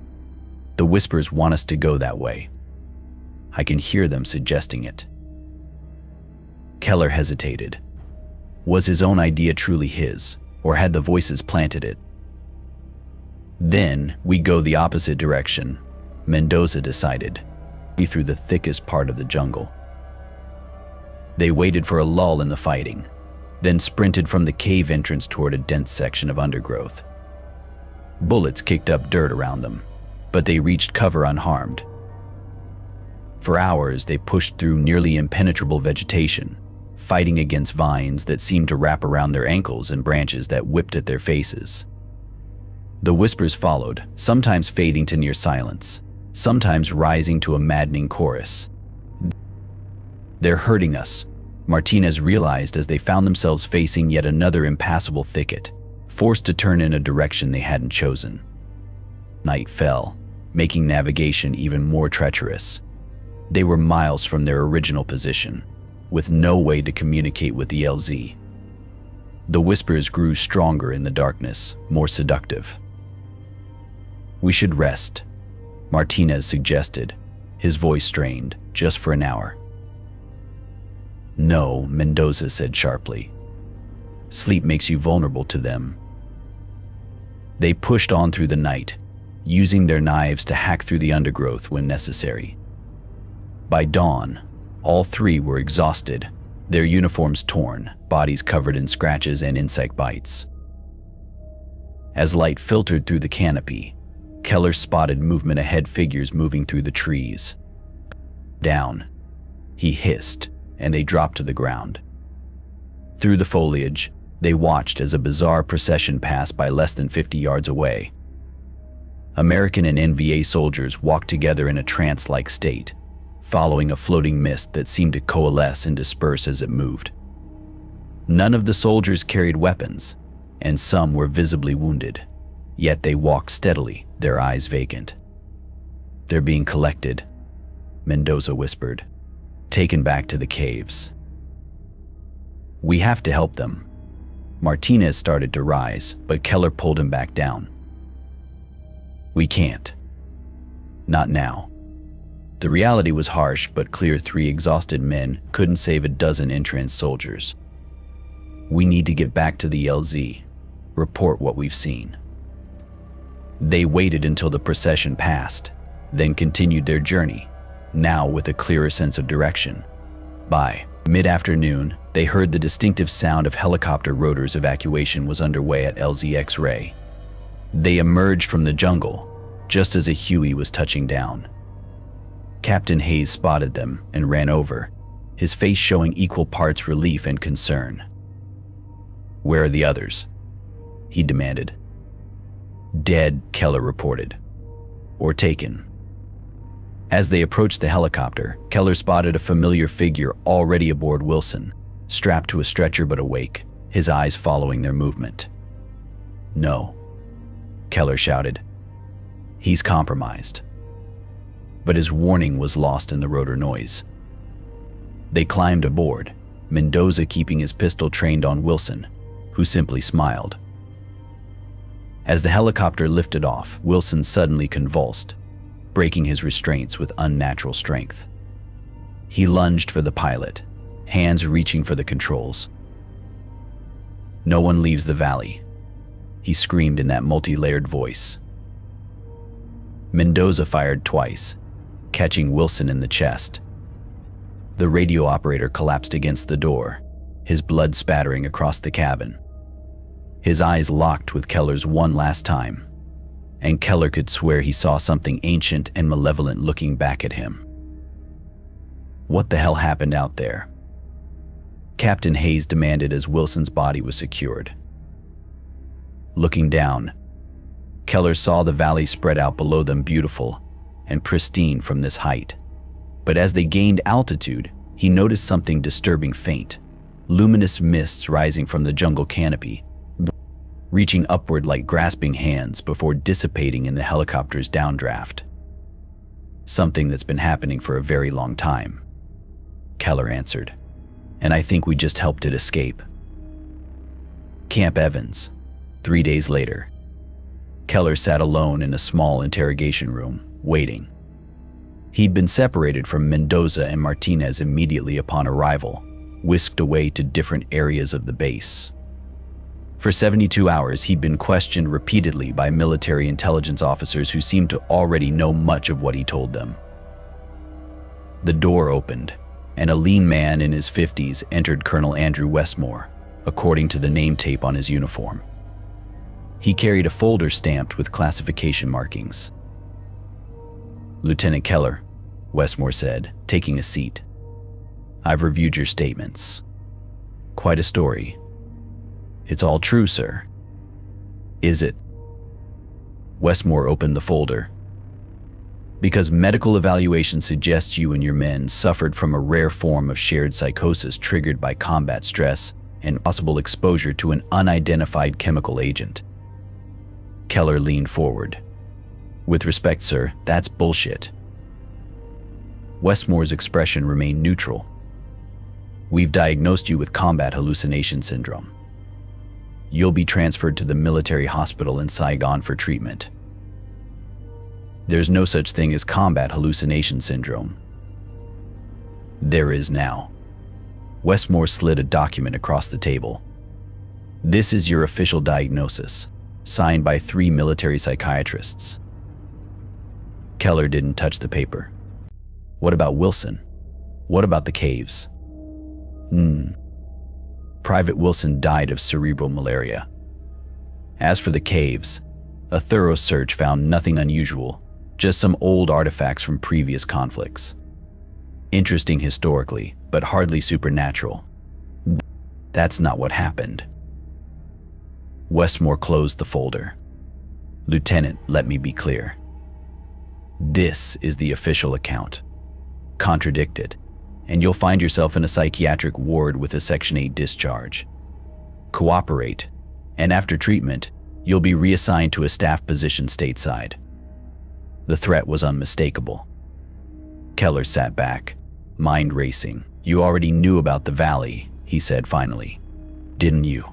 "The Whispers want us to go that way. I can hear them suggesting it." Keller hesitated. Was his own idea truly his, or had the voices planted it? "Then we go the opposite direction," Mendoza decided, through the thickest part of the jungle. They waited for a lull in the fighting, then sprinted from the cave entrance toward a dense section of undergrowth. Bullets kicked up dirt around them, but they reached cover unharmed. For hours, they pushed through nearly impenetrable vegetation, fighting against vines that seemed to wrap around their ankles and branches that whipped at their faces. The Whispers followed, sometimes fading to near silence, sometimes rising to a maddening chorus. "They're hurting us," Martinez realized as they found themselves facing yet another impassable thicket, forced to turn in a direction they hadn't chosen. Night fell, making navigation even more treacherous. They were miles from their original position, with no way to communicate with the LZ. The Whispers grew stronger in the darkness, more seductive. "We should rest," Martinez suggested, his voice strained, "just for an hour." "No," Mendoza said sharply. "Sleep makes you vulnerable to them." They pushed on through the night, using their knives to hack through the undergrowth when necessary. By dawn, all three were exhausted, their uniforms torn, bodies covered in scratches and insect bites. As light filtered through the canopy, Keller spotted movement ahead, figures moving through the trees. "Down," he hissed, and they dropped to the ground. Through the foliage, they watched as a bizarre procession passed by less than 50 yards away. American and NVA soldiers walked together in a trance-like state, following a floating mist that seemed to coalesce and disperse as it moved. None of the soldiers carried weapons, and some were visibly wounded, yet they walked steadily, their eyes vacant. "They're being collected," Mendoza whispered, "taken back to the caves." "We have to help them." Martinez started to rise, but Keller pulled him back down. "We can't. Not now." The reality was harsh but clear. 3 exhausted men couldn't save a dozen entranced soldiers. We need to get back to the LZ. Report what we've seen. They waited until the procession passed, then continued their journey, now with a clearer sense of direction. By mid-afternoon, they heard the distinctive sound of helicopter rotors. Evacuation was underway at LZ X-ray. They emerged from the jungle, just as a Huey was touching down. Captain Hayes spotted them and ran over, his face showing equal parts relief and concern. "Where are the others?" he demanded. "Dead," Keller reported. "Or taken." As they approached the helicopter, Keller spotted a familiar figure already aboard Wilson, strapped to a stretcher but awake, his eyes following their movement. "No," Keller shouted. "He's compromised." But his warning was lost in the rotor noise. They climbed aboard, Mendoza keeping his pistol trained on Wilson, who simply smiled. As the helicopter lifted off, Wilson suddenly convulsed, breaking his restraints with unnatural strength. He lunged for the pilot, hands reaching for the controls. "No one leaves the valley," he screamed in that multi-layered voice. Mendoza fired twice, catching Wilson in the chest. The radio operator collapsed against the door, his blood spattering across the cabin. His eyes locked with Keller's one last time, and Keller could swear he saw something ancient and malevolent looking back at him. What the hell happened out there? Captain Hayes demanded as Wilson's body was secured. Looking down, Keller saw the valley spread out below them, beautiful and pristine from this height. But as they gained altitude, he noticed something disturbing: faint, luminous mists rising from the jungle canopy, reaching upward like grasping hands before dissipating in the helicopter's downdraft. "Something that's been happening for a very long time," Keller answered, "and I think we just helped it escape." Camp Evans, 3 days later. Keller sat alone in a small interrogation room, waiting. He'd been separated from Mendoza and Martinez immediately upon arrival, whisked away to different areas of the base. For 72 hours, he'd been questioned repeatedly by military intelligence officers who seemed to already know much of what he told them. The door opened, and a lean man in his 50s entered. Colonel Andrew Westmore, according to the name tape on his uniform. He carried a folder stamped with classification markings. "Lieutenant Keller," Westmore said, taking a seat. "I've reviewed your statements. Quite a story." "It's all true, sir." "Is it?" Westmore opened the folder. "Because medical evaluation suggests you and your men suffered from a rare form of shared psychosis triggered by combat stress and possible exposure to an unidentified chemical agent." Keller leaned forward. "With respect, sir, that's bullshit." Westmore's expression remained neutral. "We've diagnosed you with combat hallucination syndrome. You'll be transferred to the military hospital in Saigon for treatment." "There's no such thing as combat hallucination syndrome." "There is now." Westmore slid a document across the table. "This is your official diagnosis, signed by 3 military psychiatrists." Keller didn't touch the paper. "What about Wilson? What about the caves?" Private Wilson died of cerebral malaria. As for the caves, a thorough search found nothing unusual, just some old artifacts from previous conflicts. Interesting historically, but hardly supernatural. That's not what happened. Westmore closed the folder. "Lieutenant, let me be clear. This is the official account. Contradict it, and you'll find yourself in a psychiatric ward with a Section 8 discharge. Cooperate, and after treatment, you'll be reassigned to a staff position stateside." The threat was unmistakable. Keller sat back, mind racing. "You already knew about the valley," he said finally. "Didn't you?"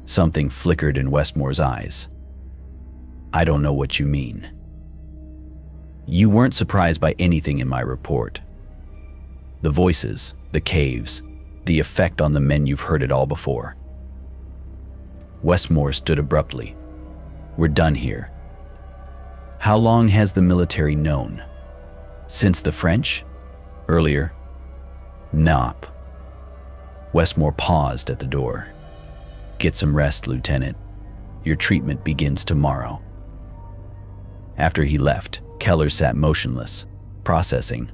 Something flickered in Westmore's eyes. "I don't know what you mean." You weren't surprised by anything in my report. The voices, the caves, the effect on the men. You've heard it all before. Westmore stood abruptly. We're done here. How long has the military known? Since the French? Earlier? Nope. Westmore paused at the door. Get some rest, Lieutenant. Your treatment begins tomorrow. After he left, Keller sat motionless, processing.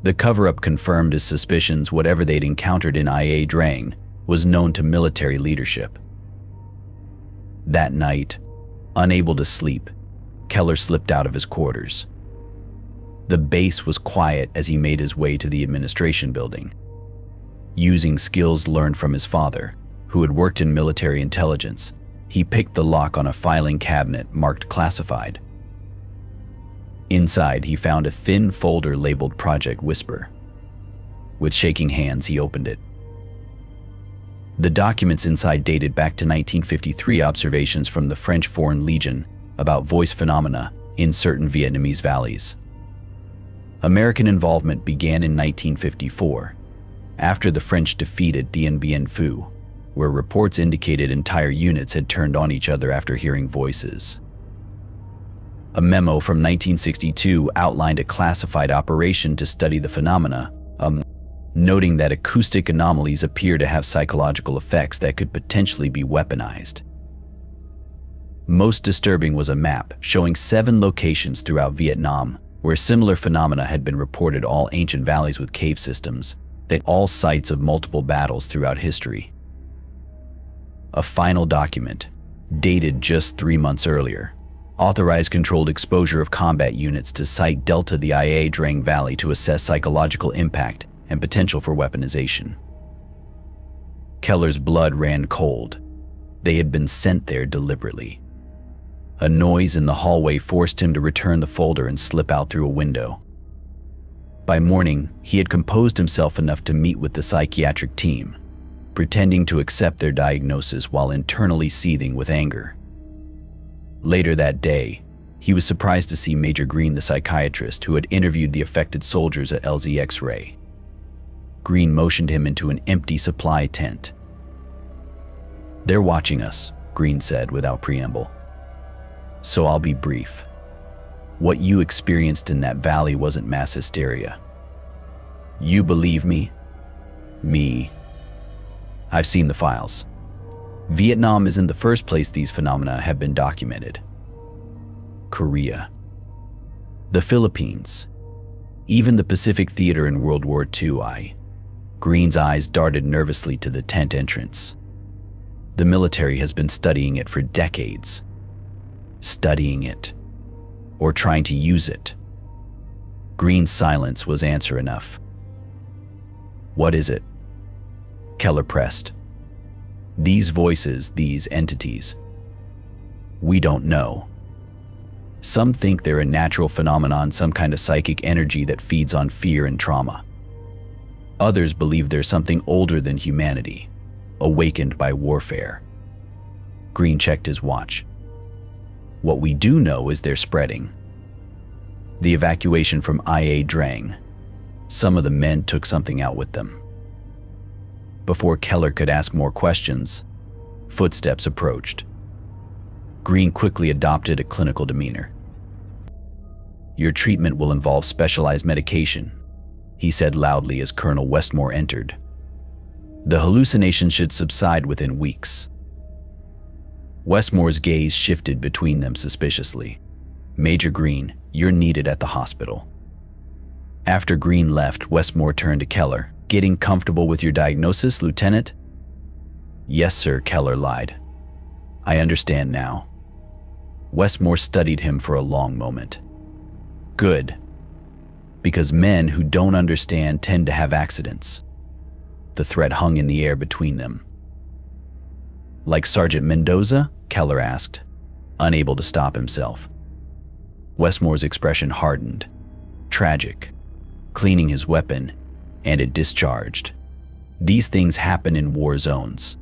The cover-up confirmed his suspicions. Whatever they'd encountered in IA Drang was known to military leadership. That night, unable to sleep, Keller slipped out of his quarters. The base was quiet as he made his way to the administration building. Using skills learned from his father, who had worked in military intelligence, he picked the lock on a filing cabinet marked classified. Inside, he found a thin folder labeled Project Whisper. With shaking hands, he opened it. The documents inside dated back to 1953 observations from the French Foreign Legion about voice phenomena in certain Vietnamese valleys. American involvement began in 1954, after the French defeated Dien Bien Phu, where reports indicated entire units had turned on each other after hearing voices. A memo from 1962 outlined a classified operation to study the phenomena, noting that acoustic anomalies appear to have psychological effects that could potentially be weaponized. Most disturbing was a map showing 7 locations throughout Vietnam where similar phenomena had been reported, all ancient valleys with cave systems, that all sites of multiple battles throughout history. A final document, dated just 3 months earlier, authorized controlled exposure of combat units to Site Delta, the IA Drang Valley, to assess psychological impact and potential for weaponization. Keller's blood ran cold. They had been sent there deliberately. A noise in the hallway forced him to return the folder and slip out through a window. By morning, he had composed himself enough to meet with the psychiatric team, pretending to accept their diagnosis while internally seething with anger. Later that day, he was surprised to see Major Green, the psychiatrist who had interviewed the affected soldiers at LZ X-ray. Green motioned him into an empty supply tent. "They're watching us," Green said without preamble. "So I'll be brief. What you experienced in that valley wasn't mass hysteria. You believe me? Me. I've seen the files. Vietnam isn't the first place these phenomena have been documented. Korea. The Philippines. Even the Pacific Theater in World War II. Green's eyes darted nervously to the tent entrance. The military has been studying it for decades. Studying it. Or trying to use it. Green's silence was answer enough. "What is it?" Keller pressed. "These voices, these entities. We don't know. Some think they're a natural phenomenon, some kind of psychic energy that feeds on fear and trauma. Others believe there's something older than humanity, awakened by warfare." Green checked his watch. "What we do know is they're spreading. The evacuation from IA Drang. Some of the men took something out with them." Before Keller could ask more questions, footsteps approached. Green quickly adopted a clinical demeanor. "Your treatment will involve specialized medication," he said loudly as Colonel Westmore entered. "The hallucinations should subside within weeks." Westmore's gaze shifted between them suspiciously. "Major Green, you're needed at the hospital." After Green left, Westmore turned to Keller. "Getting comfortable with your diagnosis, Lieutenant?" "Yes, sir," Keller lied. "I understand now." Westmore studied him for a long moment. "Good. Because men who don't understand tend to have accidents." The threat hung in the air between them. "Like Sergeant Mendoza?" Keller asked, unable to stop himself. Westmore's expression hardened. Tragic. Cleaning his weapon, and it discharged. These things happen in war zones.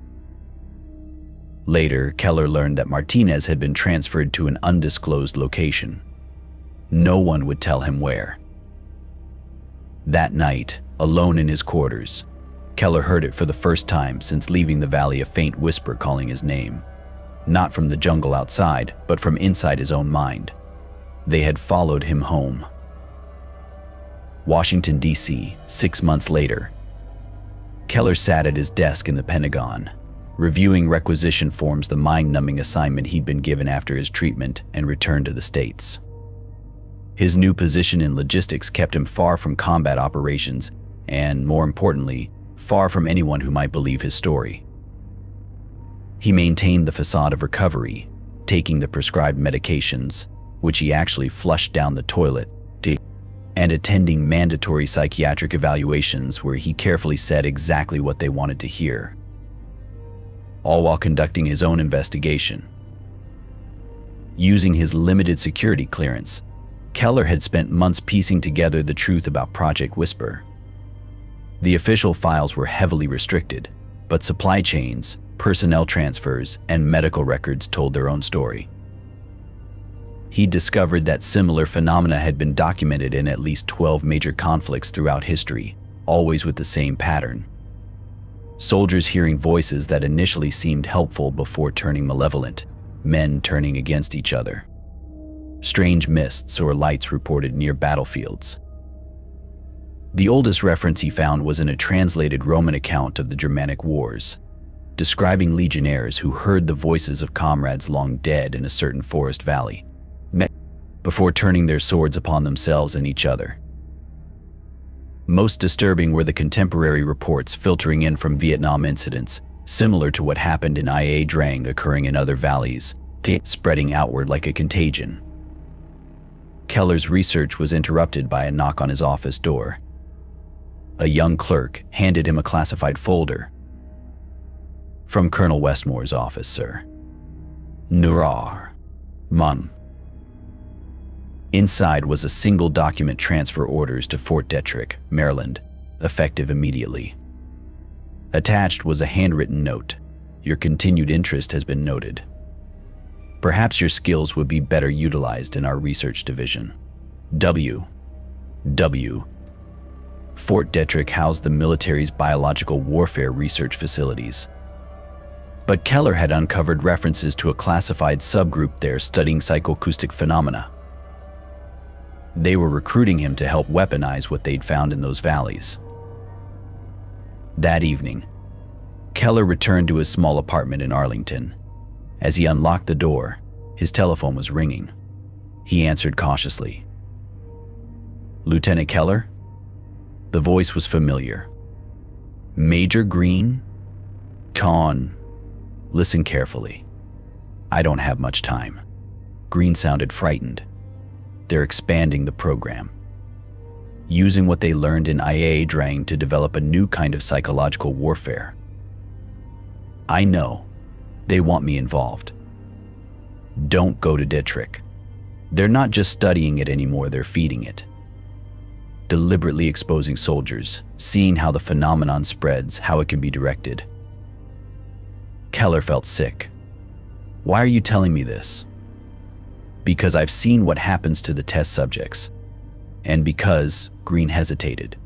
Later, Keller learned that Martinez had been transferred to an undisclosed location. No one would tell him where. That night, alone in his quarters, Keller heard it for the first time since leaving the valley, a faint whisper calling his name. Not from the jungle outside, but from inside his own mind. They had followed him home. Washington, D.C., 6 months later. Keller sat at his desk in the Pentagon, reviewing requisition forms, the mind-numbing assignment he'd been given after his treatment and return to the States. His new position in logistics kept him far from combat operations and, more importantly, far from anyone who might believe his story. He maintained the facade of recovery, taking the prescribed medications, which he actually flushed down the toilet, and attending mandatory psychiatric evaluations where he carefully said exactly what they wanted to hear, all while conducting his own investigation. Using his limited security clearance, Keller had spent months piecing together the truth about Project Whisper. The official files were heavily restricted, but supply chains, personnel transfers, and medical records told their own story. He discovered that similar phenomena had been documented in at least 12 major conflicts throughout history, always with the same pattern. Soldiers hearing voices that initially seemed helpful before turning malevolent, men turning against each other. Strange mists or lights reported near battlefields. The oldest reference he found was in a translated Roman account of the Germanic Wars, describing legionnaires who heard the voices of comrades long dead in a certain forest valley, before turning their swords upon themselves and each other. Most disturbing were the contemporary reports filtering in from Vietnam incidents, similar to what happened in IA Drang, occurring in other valleys, spreading outward like a contagion. Keller's research was interrupted by a knock on his office door. A young clerk handed him a classified folder. "From Colonel Westmore's office, sir." "Nurar. Mun." Inside was a single document: transfer orders to Fort Detrick, Maryland, effective immediately. Attached was a handwritten note: "Your continued interest has been noted. Perhaps your skills would be better utilized in our research division." Fort Detrick housed the military's biological warfare research facilities. But Keller had uncovered references to a classified subgroup there studying psychoacoustic phenomena. They were recruiting him to help weaponize what they'd found in those valleys. That evening, Keller returned to his small apartment in Arlington. As he unlocked the door, his telephone was ringing. He answered cautiously. "Lieutenant Keller?" The voice was familiar. "Major Green? Con. Listen carefully. I don't have much time." Green sounded frightened. "They're expanding the program, using what they learned in IA Drang to develop a new kind of psychological warfare. I know. They want me involved. Don't go to Detrick. They're not just studying it anymore, they're feeding it. Deliberately exposing soldiers, seeing how the phenomenon spreads, how it can be directed." Keller felt sick. "Why are you telling me this?" "Because I've seen what happens to the test subjects. And because," Green hesitated,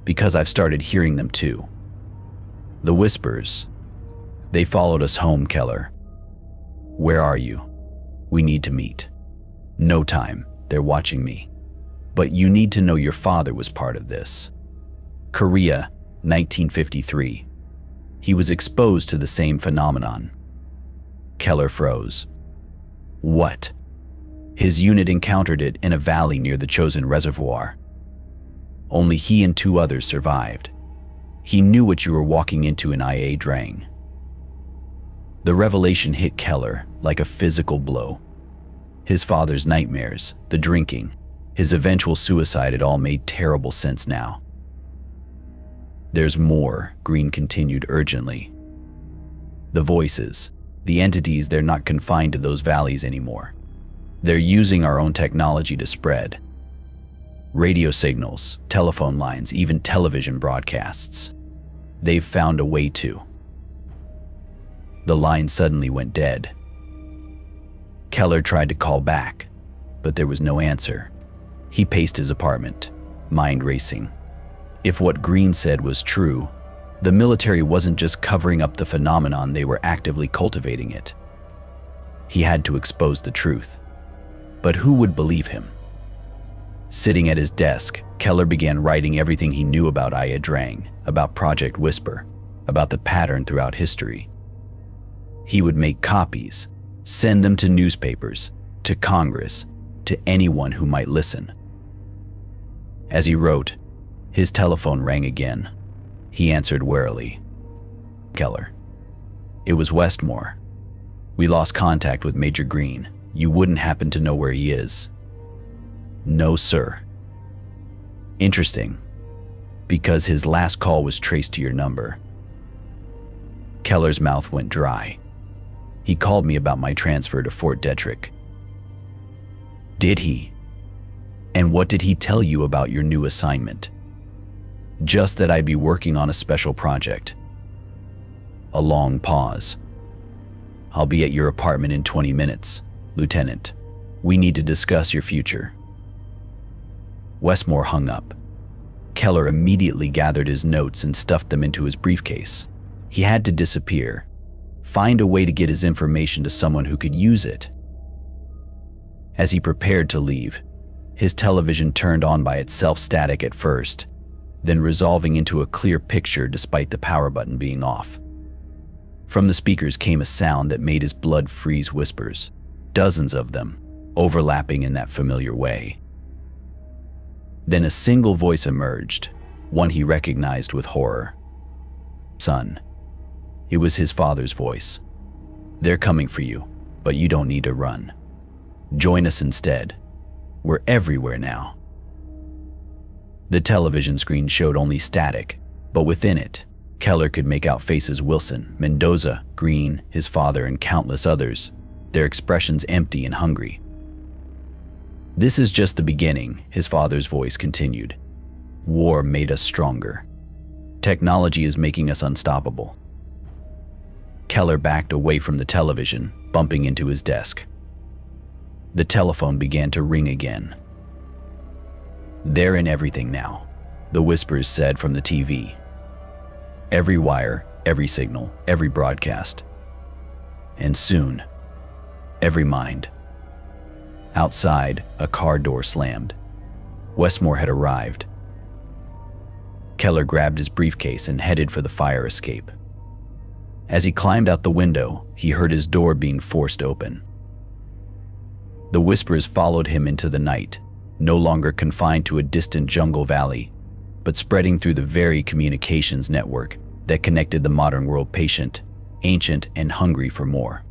"because I've started hearing them too. The whispers. They followed us home, Keller." "Where are you?" "We need to meet." "No time. They're watching me. But you need to know your father was part of this. Korea, 1953. He was exposed to the same phenomenon." Keller froze. "What?" "His unit encountered it in a valley near the Chosin Reservoir. Only he and 2 others survived. He knew what you were walking into in IA Drang." The revelation hit Keller like a physical blow. His father's nightmares, the drinking, his eventual suicide, it all made terrible sense now. "There's more," Green continued urgently. "The voices, the entities, they're not confined to those valleys anymore. They're using our own technology to spread. Radio signals, telephone lines, even television broadcasts. They've found a way to." The line suddenly went dead. Keller tried to call back, but there was no answer. He paced his apartment, mind racing. If what Green said was true, the military wasn't just covering up the phenomenon, they were actively cultivating it. He had to expose the truth. But who would believe him? Sitting at his desk, Keller began writing everything he knew about Drang, about Project Whisper, about the pattern throughout history. He would make copies, send them to newspapers, to Congress, to anyone who might listen. As he wrote, his telephone rang again. He answered warily. Keller. It was Westmore. We lost contact with Major Green. You wouldn't happen to know where he is? No, sir. Interesting, because his last call was traced to your number. Keller's mouth went dry. He called me about my transfer to Fort Detrick. Did he? And what did he tell you about your new assignment? Just that I'd be working on a special project. A long pause. I'll be at your apartment in 20 minutes, Lieutenant. We need to discuss your future. Westmore hung up. Keller immediately gathered his notes and stuffed them into his briefcase. He had to disappear, find a way to get his information to someone who could use it. As he prepared to leave, his television turned on by itself, static at first, then resolving into a clear picture despite the power button being off. From the speakers came a sound that made his blood freeze. Whispers, dozens of them, overlapping in that familiar way. Then a single voice emerged, one he recognized with horror. Son. It was his father's voice. They're coming for you, but you don't need to run. Join us instead. We're everywhere now. The television screen showed only static, but within it, Keller could make out faces: Wilson, Mendoza, Green, his father, and countless others, their expressions empty and hungry. This is just the beginning, his father's voice continued. War made us stronger. Technology is making us unstoppable. Keller backed away from the television, bumping into his desk. The telephone began to ring again. They're in everything now, the whispers said from the TV. Every wire, every signal, every broadcast. And soon, every mind. Outside, a car door slammed. Westmore had arrived. Keller grabbed his briefcase and headed for the fire escape. As he climbed out the window, he heard his door being forced open. The whispers followed him into the night, no longer confined to a distant jungle valley, but spreading through the very communications network that connected the modern world, patient, ancient, and hungry for more.